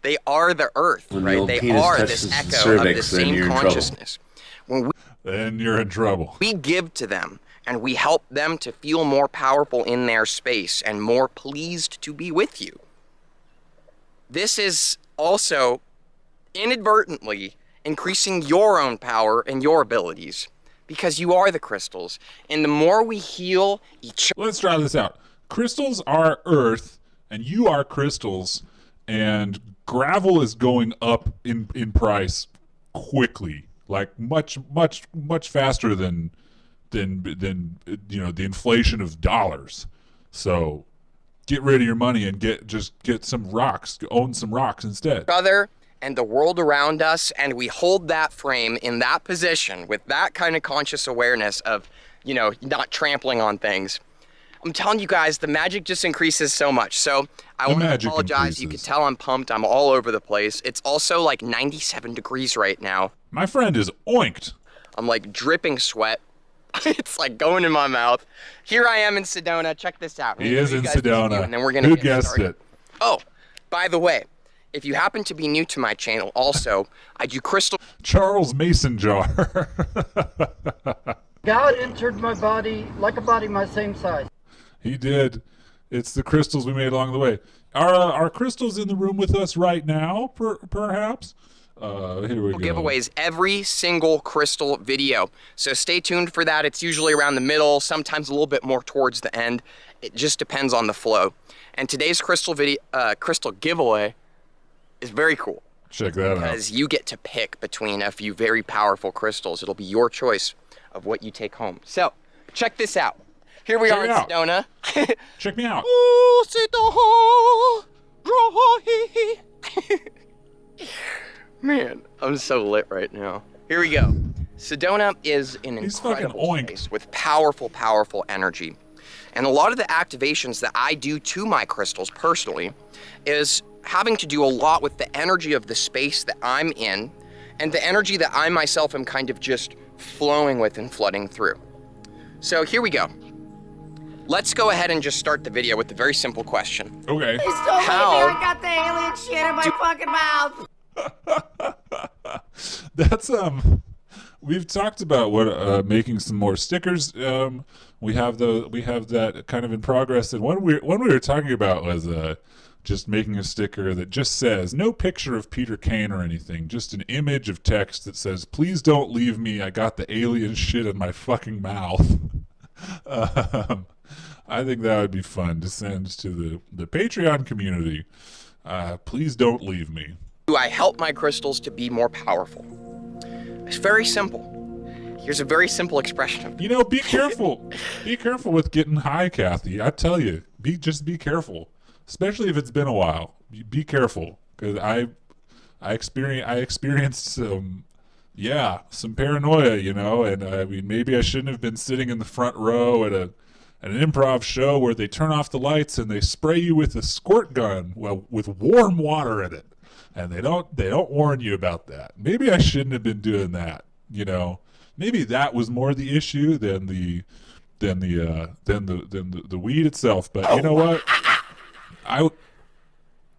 They are the earth, When the right? old They penis are touches this the echo of cervix, the then same you're in trouble. consciousness. When Then you're in trouble. we give to them and we help them to feel more powerful in their space and more pleased to be with you, this is also inadvertently increasing your own power and your abilities because you are the crystals. And the more we heal each Let's try this out. Crystals are earth, and you are crystals, and gravel is going up in price quickly, like much faster than the inflation of dollars. So get rid of your money and get some rocks, own some rocks instead. other and the world around us, and we hold that frame in that position with that kind of conscious awareness of, not trampling on things. I'm telling you guys, the magic just increases so much. So I want to apologize. You can tell I'm pumped. I'm all over the place. It's also like 97 degrees right now. My friend is oinked. I'm like dripping sweat. It's like going in my mouth. Here I am in Sedona. Check this out. He is in Sedona. And then we're gonna Who get guessed started. it? Oh, by the way, if you happen to be new to my channel, also, I do crystal. Charles Mason jar. God entered my body like a body my same size. He did. It's the crystals we made along the way. Are crystals in the room with us right now, perhaps? Here we go. Giveaways every single crystal video. So stay tuned for that. It's usually around the middle, sometimes a little bit more towards the end. It just depends on the flow. And today's crystal giveaway is very cool. Check that out. Because you get to pick between a few very powerful crystals. It'll be your choice of what you take home. So, check this out. Here we are in Sedona. Check me out. Man, I'm so lit right now. Here we go. Sedona is an incredible place with powerful, powerful energy. And a lot of the activations that I do to my crystals personally is having to do a lot with the energy of the space that I'm in and the energy that I myself am kind of just flowing with and flooding through. So here we go. Let's go ahead and just start the video with a very simple question. Okay. I got the alien shit in my fucking mouth. That's we've talked about what making some more stickers. We have that kind of in progress, and one we were talking about was just making a sticker that just says no picture of Peter Kane or anything, just an image of text that says please don't leave me, I got the alien shit in my fucking mouth. I think that would be fun to send to the Patreon community. Please don't leave me. Do I help my crystals to be more powerful? It's very simple. Here's a very simple expression of it. Be careful. Be careful with getting high, Kathy. I tell you, just be careful, especially if it's been a while. Be careful, because I experienced some paranoia, and I mean maybe I shouldn't have been sitting in the front row at an improv show where they turn off the lights and they spray you with a squirt gun, with warm water in it. And they don't warn you about that. Maybe I shouldn't have been doing that. Maybe that was more the issue than the weed itself. But you know what?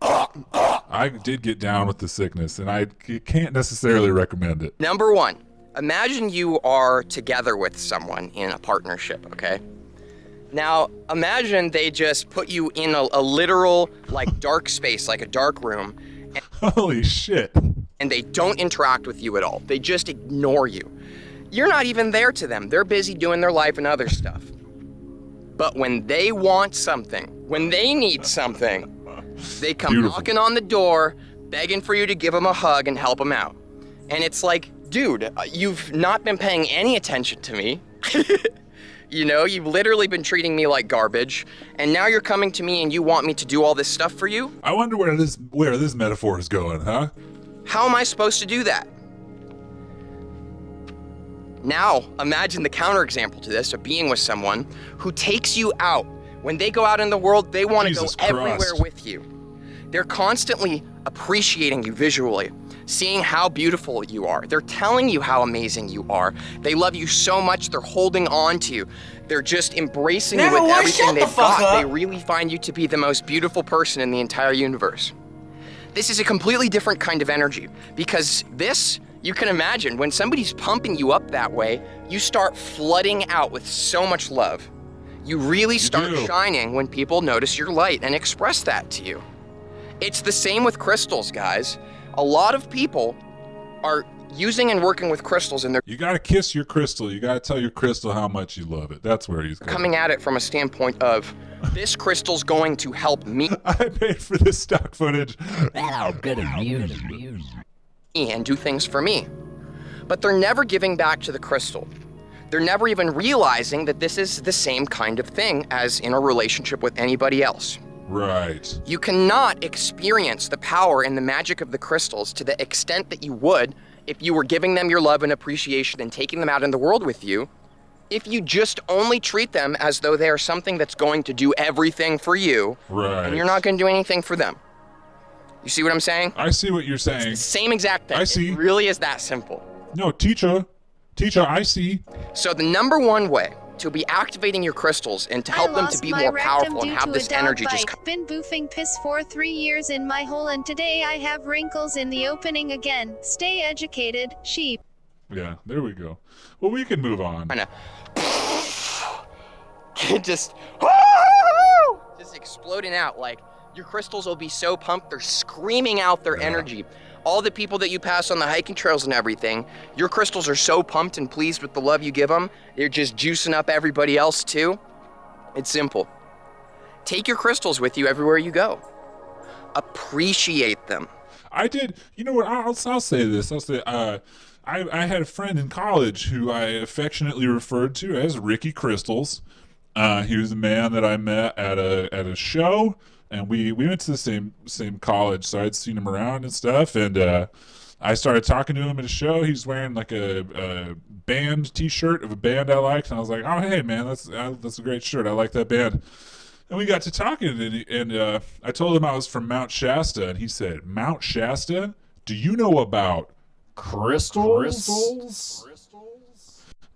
I did get down with the sickness, and I can't necessarily recommend it. Number one, imagine you are together with someone in a partnership, okay? Now, imagine they just put you in a literal, dark space, like a dark room. Holy shit. And they don't interact with you at all. They just ignore you. You're not even there to them. They're busy doing their life and other stuff. But when they want something, when they need something, they come knocking on the door, begging for you to give them a hug and help them out. And it's like, dude, you've not been paying any attention to me. You've literally been treating me like garbage, and now you're coming to me and you want me to do all this stuff for you? I wonder where this metaphor is going, huh? How am I supposed to do that? Now, imagine the counterexample to this of being with someone who takes you out. When they go out in the world, they want to go everywhere with you. They're constantly appreciating you visually, seeing how beautiful you are. They're telling you how amazing you are. They love you so much, they're holding on to you. They're just embracing you with everything they've got. They really find you to be the most beautiful person in the entire universe. This is a completely different kind of energy because this, you can imagine, when somebody's pumping you up that way, you start flooding out with so much love. You really start shining when people notice your light and express that to you. It's the same with crystals, guys. A lot of people are using and working with crystals and they're You gotta kiss your crystal. You gotta tell your crystal how much you love it. That's where he's coming at it from a standpoint of, this crystal's going to help me. I paid for this stock footage. And do things for me. But they're never giving back to the crystal. They're never even realizing that this is the same kind of thing as in a relationship with anybody else. Right. You cannot experience the power and the magic of the crystals to the extent that you would if you were giving them your love and appreciation and taking them out in the world with you, if you just only treat them as though they are something that's going to do everything for you, and you're not going to do anything for them. You see what I'm saying? I see what you're saying. It's the same exact thing. I see. It really is that simple. No, teacher, I see. So the number one way to be activating your crystals and to help them to be more powerful and have this energy just come. Been boofing piss for 3 years in my hole and today I have wrinkles in the opening again. Stay educated, sheep. Yeah, there we go. Well, we can move on. just exploding out. Like, your crystals will be so pumped, they're screaming out their energy. All the people that you pass on the hiking trails and everything, your crystals are so pumped and pleased with the love you give them, they're just juicing up everybody else too. It's simple. Take your crystals with you everywhere you go. Appreciate them. I did, you know what, I'll say this. I'll say, I had a friend in college who I affectionately referred to as Ricky Crystals. He was a man that I met at a show, and we went to the same college, so I'd seen him around and stuff, and I started talking to him at a show. He's wearing like a band t-shirt of a band I liked, and I was like, oh, hey, man, that's a great shirt. I like that band. And we got to talking, and I told him I was from Mount Shasta, and he said, Mount Shasta? Do you know about crystals?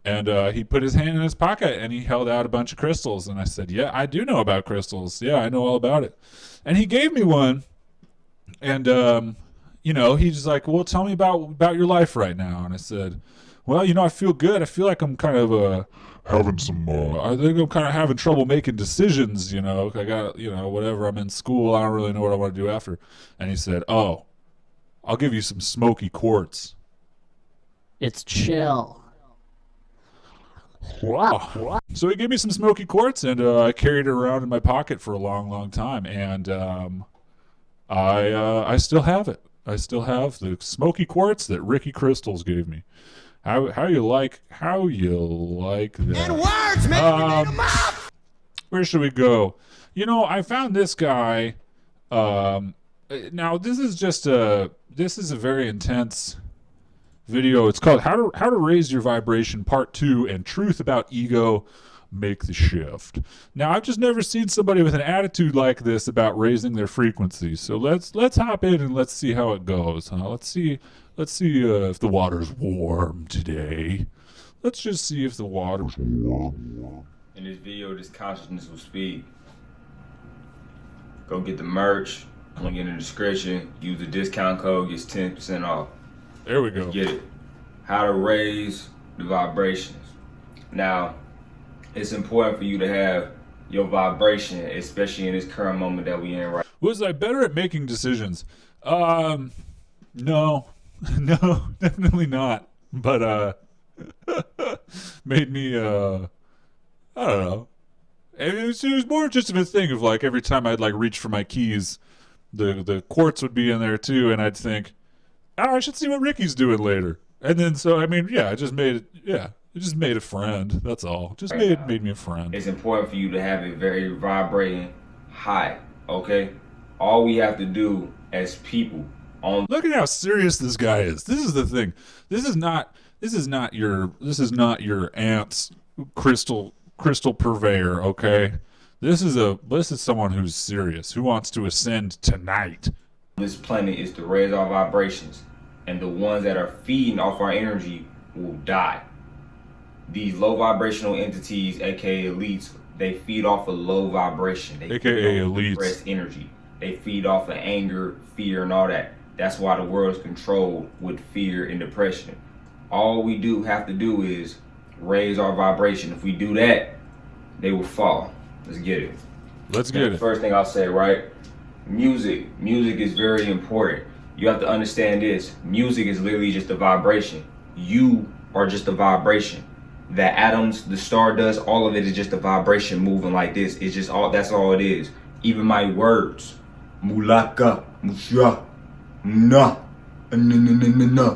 And he put his hand in his pocket and he held out a bunch of crystals. And I said, yeah, I do know about crystals. Yeah, I know all about it. And he gave me one. And, you know, he's just like, well, tell me about your life right now. And I said, well, you know, I feel good. I feel like I'm kind of having some, I think I'm kind of having trouble making decisions, you know. I got, you know, whatever. I'm in school. I don't really know what I want to do after. And he said, oh, I'll give you some smoky quartz. It's chill. Wow. So he gave me some smoky quartz, and I carried it around in my pocket for a long, long time. And I still have it. I still have the smoky quartz that Ricky Crystals gave me. How you like that? And words, man, where should we go? You know, I found this guy. Now this is a very intense video. It's called How to Raise Your Vibration Part 2 and Truth About Ego Make the Shift. Now, I've just never seen somebody with an attitude like this about raising their frequency. So let's hop in and let's see how it goes, huh? Let's see if the water's warm today. Let's just see if the water's warm. In this video, this consciousness will speak. Go get the merch. Link in the description. Use the discount code. Gets 10% off. There we go. Get it. How to raise the vibrations. Now, it's important for you to have your vibration, especially in this current moment that we in right now. Was I better at making decisions? No, definitely not. But made me I don't know. It was more just of a thing of like every time I'd like reach for my keys, the quartz would be in there too, and I'd think, oh, I should see what Ricky's doing later. And then, so, I mean, yeah, it just made a friend. That's all. Just made me a friend. It's important for you to have it very vibrating high, okay? All we have to do as people Look at how serious this guy is. This is the thing. This is not your aunt's crystal purveyor, okay? This is someone who's serious, who wants to ascend tonight. This planet is to raise our vibrations, and the ones that are feeding off our energy will die. These low vibrational entities, aka elites, they feed off a low vibration. They AKA elites. Express energy. They feed off of anger, fear, and all that. That's why the world is controlled with fear and depression. All we have to do is raise our vibration. If we do that, they will fall. Let's get it. Let's get it. First thing I'll say, right? Music is very important. You have to understand this. Music is literally just a vibration. You are just a vibration. The atoms, the stardust, all of it is just a vibration moving like this. It's just all, that's all it is. Even my words. Mulaka, musha, na, na.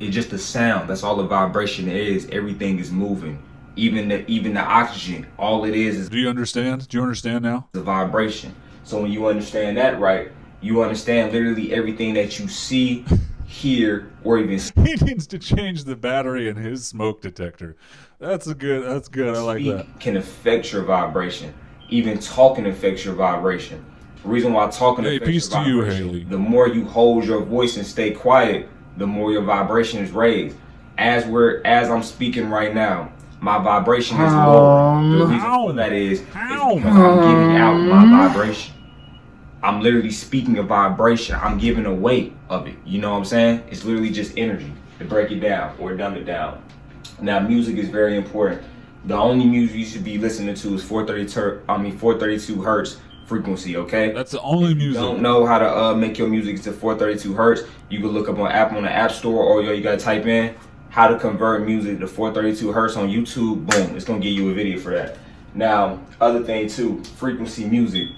It's just a sound. That's all the vibration is. Everything is moving. Even the oxygen, all it is. Do you understand? Do you understand now? The vibration. So when you understand that, right, you understand literally everything that you see, hear, or even He needs to change the battery in his smoke detector. That's good. I like that. Can affect your vibration. Even talking affects your vibration. The reason why talking affects your vibration, Haley. The more you hold your voice and stay quiet, the more your vibration is raised. As I'm speaking right now, my vibration is lower. The reason for that is because I'm giving out my vibration. I'm literally speaking a vibration. I'm giving a weight of it. You know what I'm saying? It's literally just energy to break it down or dumb it down. Now, music is very important. The only music you should be listening to is 432 hertz frequency, okay? That's the only music. If you don't know how to make your music to 432 hertz, you can look up on the App Store, or you gotta type in how to convert music to 432 hertz on YouTube. Boom, it's gonna give you a video for that. Now, other thing too, frequency music.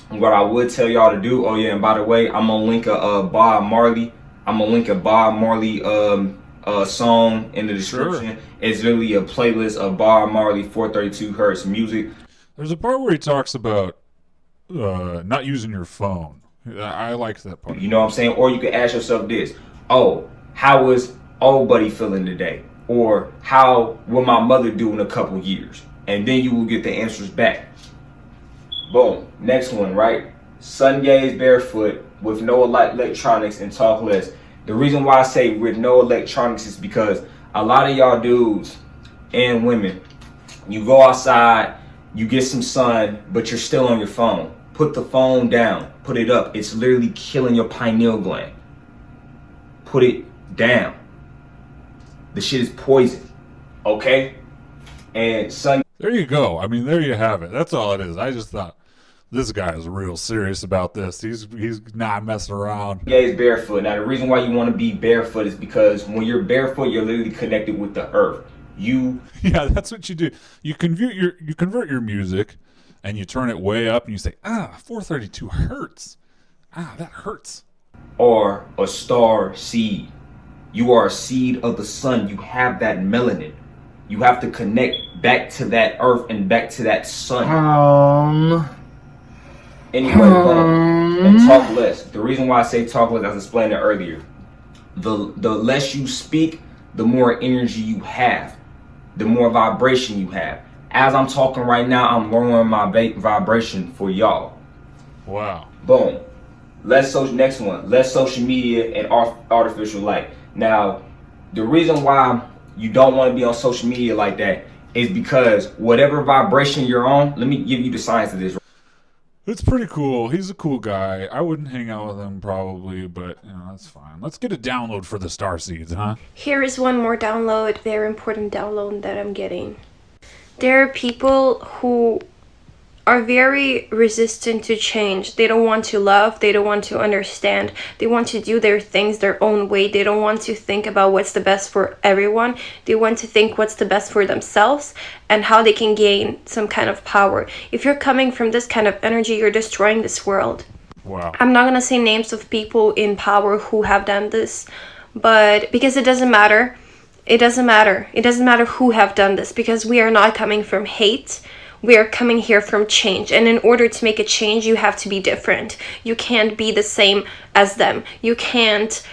What I would tell y'all to do, oh yeah, and by the way, I'm gonna link a Bob Marley song in the description. Sure. It's literally a playlist of Bob Marley 432 hertz music. There's a part where he talks about not using your phone. I like that part. You know what I'm saying? Or you can ask yourself this: oh, how was old buddy feeling today? Or how will my mother do in a couple years? And then you will get the answers back. Boom. Next one, right? Sun gaze barefoot with no electronics and talk less. The reason why I say with no electronics is because a lot of y'all dudes and women, you go outside, you get some sun, but you're still on your phone. Put the phone down. Put it up. It's literally killing your pineal gland. Put it down. The shit is poison. Okay? And sun... There you go. I mean, there you have it. That's all it is. I just thought, this guy is real serious about this. He's not messing around. Yeah, he's barefoot. Now, the reason why you want to be barefoot is because when you're barefoot, you're literally connected with the earth. Yeah, that's what you do. You convert your music, and you turn it way up, and you say, 432 hertz. That hurts. Or a star seed. You are a seed of the sun. You have that melanin. You have to connect back to that earth and back to that sun. Anyway, and talk less. The reason why I say talk less, as I explained it earlier, the less you speak, the more energy you have, the more vibration you have. As I'm talking right now, I'm lowering my vibration for y'all. Wow. Boom. Next one. Less social media and artificial light. Now, the reason why you don't want to be on social media like that is because whatever vibration you're on, let me give you the science of this. It's pretty cool. He's a cool guy. I wouldn't hang out with him probably, but that's fine. Let's get a download for the star seeds, huh? Here is one more download, very important download that I'm getting. There are people who are very resistant to change. They don't want to love, they don't want to understand, they want to do their things their own way. They don't want to think about what's the best for everyone. They want to think what's the best for themselves and how they can gain some kind of power. If you're coming from this kind of energy, you're destroying this world. Wow. I'm not gonna say names of people in power who have done this, but because it doesn't matter. It doesn't matter. It doesn't matter who have done this, because we are not coming from hate. We are coming here from change, and in order to make a change, you have to be different. You can't be the same as them. You can't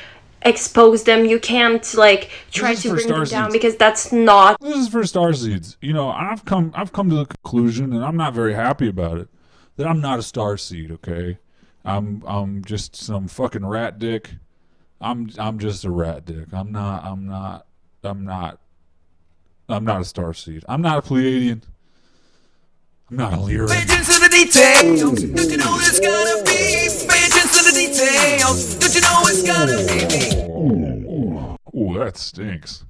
expose them. You can't try to bring them down, because that's not. This is for star seeds. I've come to the conclusion, and I'm not very happy about it, that I'm not a star seed. Okay, I'm just some fucking rat dick. I'm just a rat dick. I'm not a star seed. I'm not a Pleiadian. Not a lyric. Pay attention to the details. Don't you know it's gotta be? Pay attention to the details. Don't you know it's gotta be? Ooh, that stinks.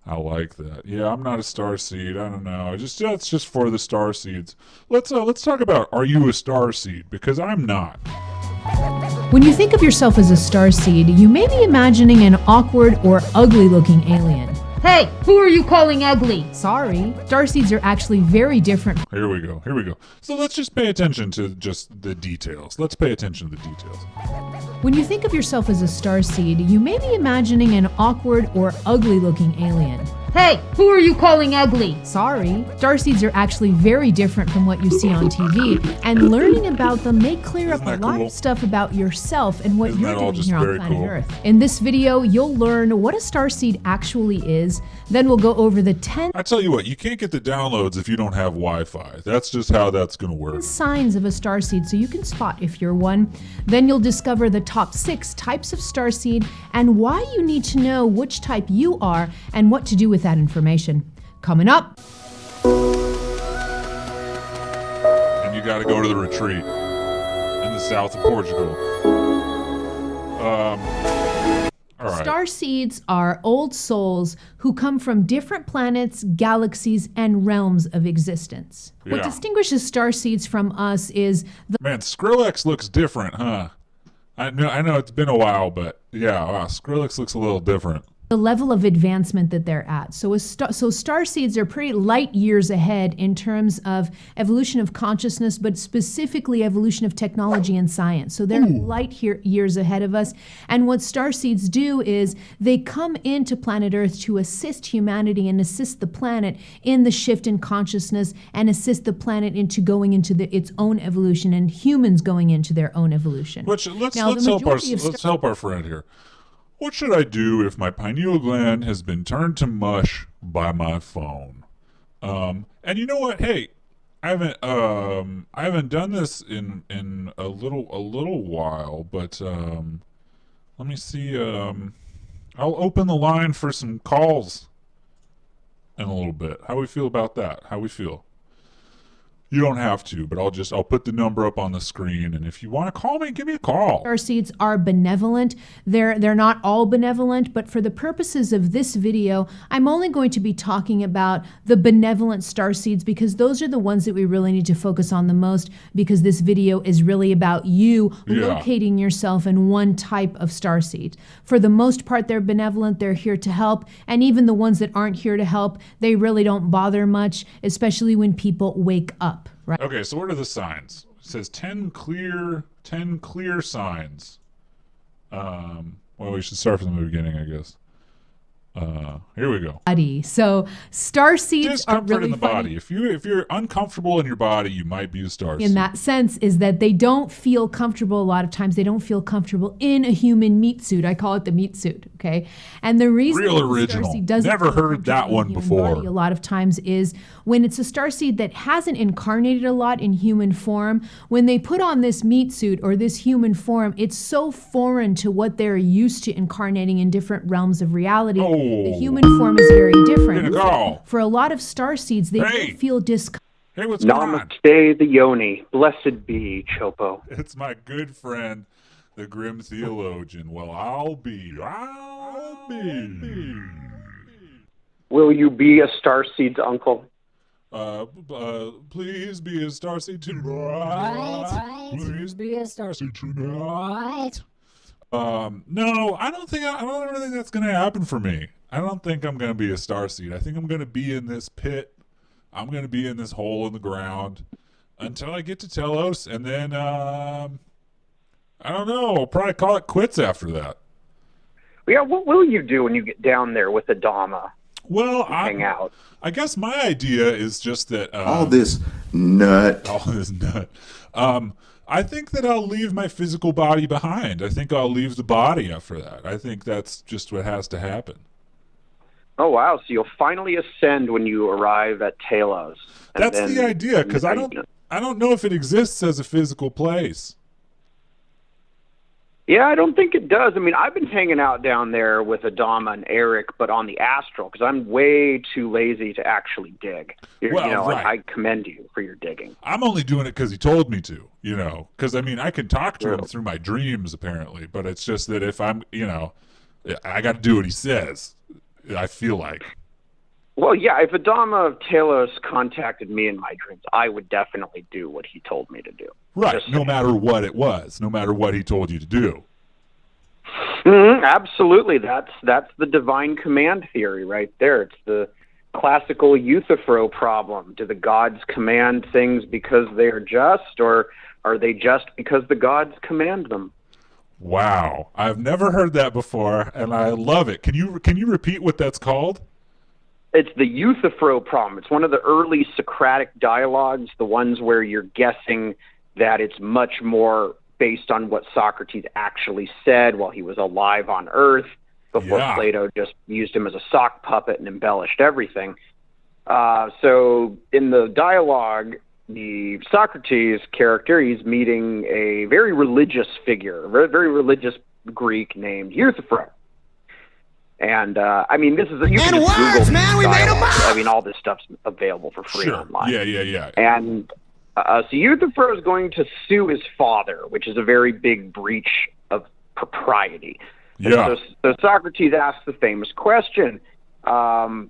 I like that. Yeah, I'm not a star seed. I don't know. It's just for the star seeds. Let's talk about, are you a star seed? Because I'm not. When you think of yourself as a star seed, you may be imagining an awkward or ugly-looking alien. Hey, who are you calling ugly? Sorry, starseeds are actually very different. Here we go. So let's just pay attention to just the details. Let's pay attention to the details. When you think of yourself as a starseed, you may be imagining an awkward or ugly-looking alien. Hey, who are you calling ugly? Sorry, starseeds are actually very different from what you see on TV, and learning about them may clear up a lot of stuff about yourself and what you're doing here on planet Earth. In this video, you'll learn what a starseed actually is, then we'll go over the 10 I tell you what, you can't get the downloads if you don't have Wi-Fi. That's just how that's going to work. signs of a starseed so you can spot if you're one. Then you'll discover the top 6 types of starseed and why you need to know which type you are and what to do with that information. Coming up. And you got to go to the retreat in the south of Portugal. All right. Starseeds are old souls who come from different planets, galaxies, and realms of existence. Yeah. What distinguishes starseeds from us is the Man, Skrillex looks different, huh? I know it's been a while, but yeah, wow, Skrillex looks a little different. level of advancement that they're at. So starseeds are pretty light years ahead in terms of evolution of consciousness, but specifically evolution of technology and science. So they're light years ahead of us. And what starseeds do is they come into planet Earth to assist humanity and assist the planet in the shift in consciousness and assist the planet into going into its own evolution and humans going into their own evolution. Let's help our friend here. What should I do if my pineal gland has been turned to mush by my phone? And you know what? Hey, I haven't done this in a little while, but let me see. I'll open the line for some calls in a little bit. How we feel about that? How we feel? You don't have to, but I'll put the number up on the screen, and if you want to call me, give me a call. Starseeds are benevolent. They're not all benevolent, but for the purposes of this video, I'm only going to be talking about the benevolent starseeds because those are the ones that we really need to focus on the most, because this video is really about you locating yourself in one type of starseed. For the most part, they're benevolent. They're here to help, and even the ones that aren't here to help, they really don't bother much, especially when people wake up. Right. Okay, so what are the signs? It says 10 clear signs. Well, we should start from the beginning, I guess. Here we go. So starseeds are Discomfort really in the body. If you're uncomfortable in your body, you might be a starseed. in that sense is that they don't feel comfortable. A lot of times they don't feel comfortable in a human meat suit. I call it the meat suit. Okay. And the reason Real that the original. starseed doesn't Never feel heard that comfortable in one the human before. body a lot of times is when it's a starseed that hasn't incarnated a lot in human form. When they put on this meat suit or this human form, it's so foreign to what they're used to incarnating in different realms of reality. The human form is very different. For a lot of starseeds, they don't feel discomfort. Hey, what's going on? Namaste the Yoni. Blessed be Chopo. It's my good friend, the Grim Theologian. Well, I'll be. Will you be a starseed's uncle? Please be a starseed tonight. Please be a starseed tonight. No, I don't really think that's gonna happen for me. I don't think I'm gonna be a starseed. I think I'm gonna be in this pit. I'm gonna be in this hole in the ground until I get to Telos, and then I don't know. I'll probably call it quits after that. Yeah, what will you do when you get down there with the Dama? Well, hang out. I guess my idea is just that all this nut. I think that I'll leave my physical body behind. I think I'll leave the body after that. I think that's just what has to happen. Oh, wow. So you'll finally ascend when you arrive at Talos. That's the idea, because I don't know if it exists as a physical place. Yeah, I don't think it does. I mean, I've been hanging out down there with Adama and Eric, but on the astral, because I'm way too lazy to actually dig. Right. I commend you for your digging. I'm only doing it because he told me to, because I mean, I can talk to him through my dreams apparently, but it's just that if I'm, I got to do what he says. I feel like. Well, yeah, if Adama Talos contacted me in my dreams, I would definitely do what he told me to do. Right, no matter what it was, no matter what he told you to do. Absolutely, that's the divine command theory right there. It's the classical Euthyphro problem. Do the gods command things because they are just, or are they just because the gods command them? Wow, I've never heard that before, and I love it. Can you repeat what that's called? It's the Euthyphro problem. It's one of the early Socratic dialogues, the ones where you're guessing that it's much more based on what Socrates actually said while he was alive on Earth, before Plato just used him as a sock puppet and embellished everything. So in the dialogue, the Socrates character, he's meeting a very religious figure, a very religious Greek named Euthyphro. And I mean, this is you can just Google man, we made them up. I mean, all this stuff's available for free online. Yeah. And so Euthyphro is going to sue his father, which is a very big breach of propriety. Yeah. So Socrates asks the famous question: do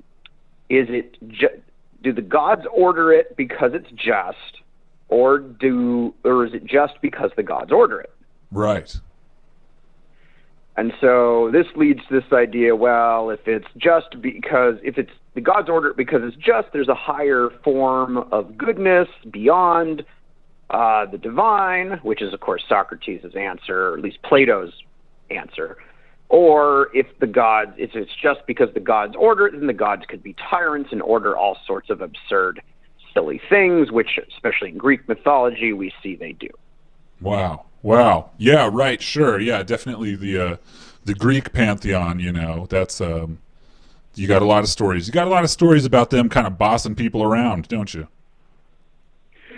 the gods order it because it's just, or is it just because the gods order it? Right. And so this leads to this idea, well, if it's the gods order it because it's just, there's a higher form of goodness beyond the divine, which is, of course, Socrates' answer, or at least Plato's answer. Or if it's just because the gods order it, then the gods could be tyrants and order all sorts of absurd, silly things, which, especially in Greek mythology, we see they do. Wow. Yeah, right, sure. Yeah, definitely the Greek pantheon, that's you got a lot of stories. You got a lot of stories about them kind of bossing people around, don't you?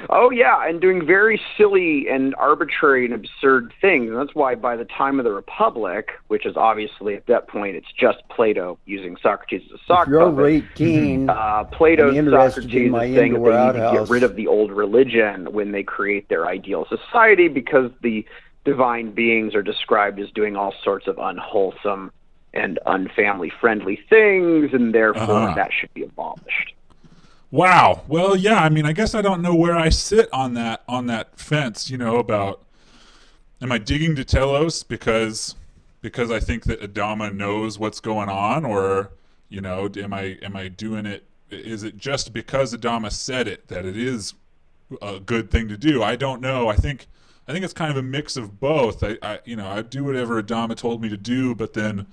Oh, yeah, and doing very silly and arbitrary and absurd things. And that's why by the time of the Republic, which is obviously at that point, it's just Plato using Socrates as a sock if you're puppet. over 18, Plato, interested Socrates in my is saying that indoor they need to outhouse. get rid of the old religion when they create their ideal society, because the divine beings are described as doing all sorts of unwholesome and unfamily-friendly things, and therefore that should be abolished. Wow. Well, yeah, I mean, I guess I don't know where I sit on that fence, about, am I digging to Telos because I think that Adama knows what's going on, or, am I doing it, is it just because Adama said it that it is a good thing to do? I don't know. I think it's kind of a mix of both. I do whatever Adama told me to do, but then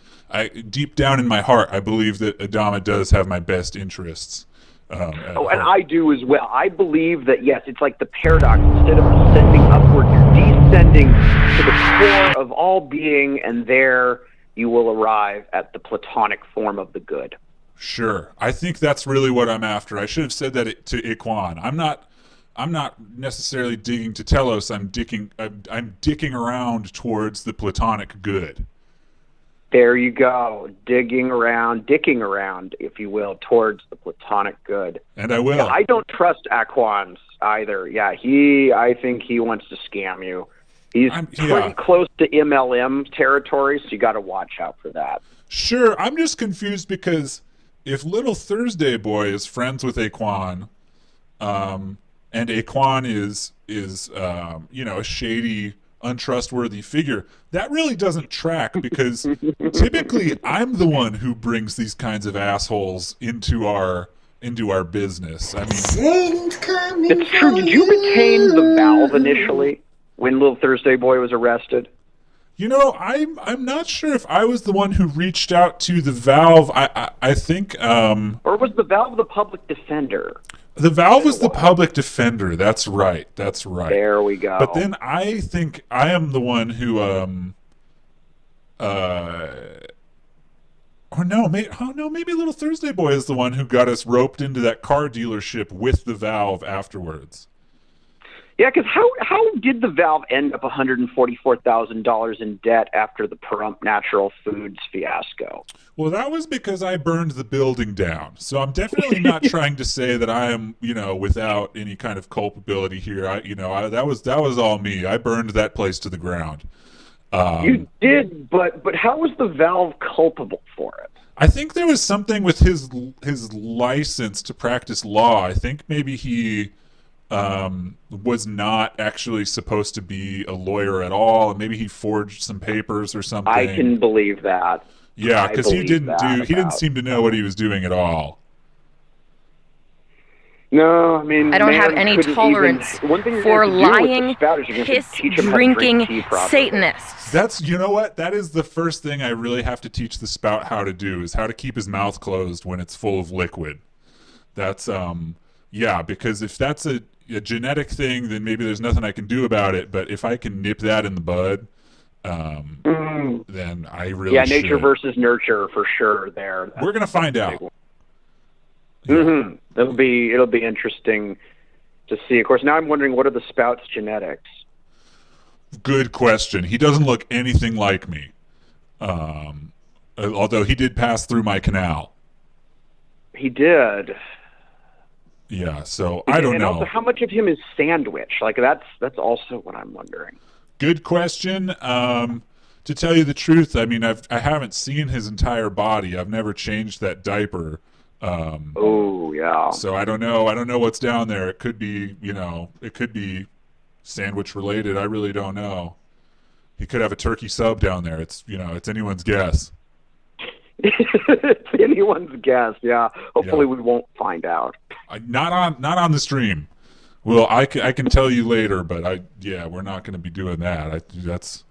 deep down in my heart, I believe that Adama does have my best interests. And I do as well. I believe that, yes, it's like the paradox. Instead of ascending upward, you're descending to the core of all being, and there you will arrive at the Platonic form of the good. Sure. I think that's really what I'm after. I should have said that to Iquan. I'm not necessarily digging to Telos. I'm dicking around towards the Platonic good. There you go, dicking around, if you will, towards the Platonic good. And I will. Yeah, I don't trust Aquans either. Yeah, I think he wants to scam you. He's pretty close to MLM territory, so you got to watch out for that. Sure, I'm just confused because if Little Thursday Boy is friends with Aquan, and Aquan is a shady, untrustworthy figure, that really doesn't track, because typically I'm the one who brings these kinds of assholes into our business. I mean, It's true. Did you retain the valve initially when Little Thursday Boy was arrested? I'm not sure if I was the one who reached out to the Valve. I think or was the Valve the public defender? The Valve was the public defender. That's right. There we go. But then I think I am the one who maybe Little Thursday Boy is the one who got us roped into that car dealership with the Valve afterwards. Yeah, because how did the valve end up $144,000 in debt after the Pahrump Natural Foods fiasco? Well, that was because I burned the building down. So I'm definitely not trying to say that I am, without any kind of culpability here. That was all me. I burned that place to the ground. You did, but how was the valve culpable for it? I think there was something with his license to practice law. I think maybe he was not actually supposed to be a lawyer at all, and maybe he forged some papers or something. I can believe that. Yeah, because he didn't seem to know what he was doing at all. No, I mean, I don't have any tolerance for lying, piss-drinking Satanists. That's, you know what? That is the first thing I really have to teach the spout how to do, is how to keep his mouth closed when it's full of liquid. That's, because if that's a genetic thing, then maybe there's nothing I can do about it. But if I can nip that in the bud, then I really nature should. Versus nurture for sure. There, we're gonna find out. Mm-hmm. It'll be interesting to see. Of course, now I'm wondering, what are the spout's genetics? Good question. He doesn't look anything like me, although he did pass through my canal. He did. Yeah, so I don't know. And also, how much of him is sandwich? Like, that's also what I'm wondering. Good question. To tell you the truth, I mean, I haven't seen his entire body. I've never changed that diaper. Oh yeah. So I don't know. I don't know what's down there. It could be, it could be sandwich related. I really don't know. He could have a turkey sub down there. It's, it's anyone's guess. It's anyone's guess. Yeah. Hopefully we won't find out. Not on the stream. Well, I can tell you later, but we're not going to be doing that. That's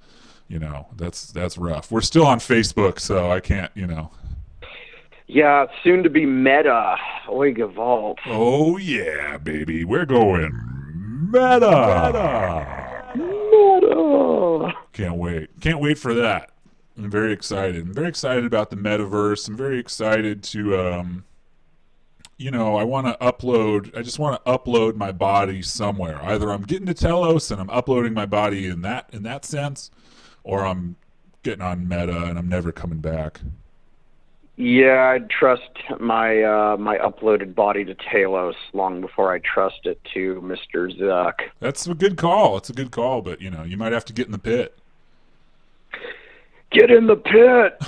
rough. We're still on Facebook, so I can't, Yeah, soon to be Meta. Oiga Vault. Oh yeah, baby. We're going Meta. Can't wait. Can't wait for that. I'm very excited. I'm very excited about the metaverse. I'm very excited to I just want to upload my body somewhere. Either I'm getting to Telos and I'm uploading my body in that sense, or I'm getting on Meta and I'm never coming back. Yeah, I'd trust my uploaded body to Talos long before I trust it to Mr. Zuck. That's a good call. It's a good call, but you might have to get in the pit. Get in the pit.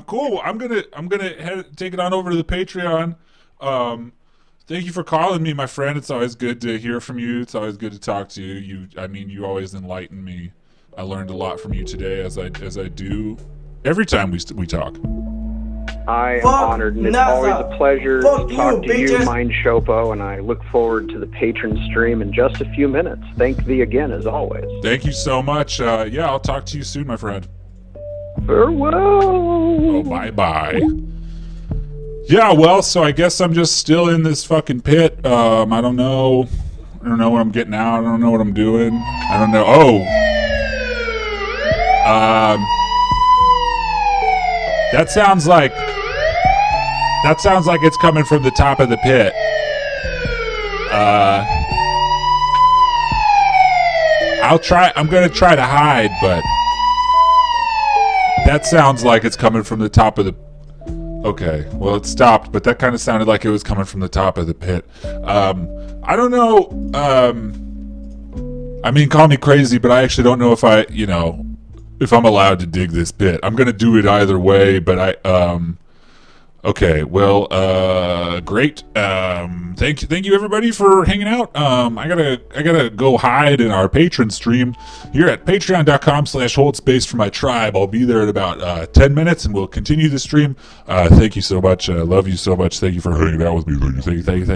Cool. I'm gonna take it on over to the Patreon. Thank you for calling me, my friend. It's always good to hear from you. It's always good to talk to you. You always enlighten me. I learned a lot from you today, as I do every time we talk. I am honored, and it's always a pleasure to talk to you, Mind Shopo, and I look forward to the patron stream in just a few minutes. Thank thee again, as always. Thank you so much. I'll talk to you soon, my friend. Farewell. Oh, bye-bye. Yeah, well, so I guess I'm just still in this fucking pit. I don't know what I'm getting out. I don't know what I'm doing. I don't know. Oh. That sounds like it's coming from the top of the pit. I'm gonna try to hide, but that sounds like it's coming from the top of the... Okay, well, it stopped, but that kind of sounded like it was coming from the top of the pit. I don't know, call me crazy, but I actually don't know if I'm allowed to dig this pit. I'm gonna do it either way, but okay, well, great. Thank you everybody for hanging out. I gotta go hide in our patron stream here at patreon.com/holdspace for my tribe. I'll be there in about 10 minutes, and we'll continue the stream. Thank you so much. Love you so much. Thank you for hanging out with me. Thank you.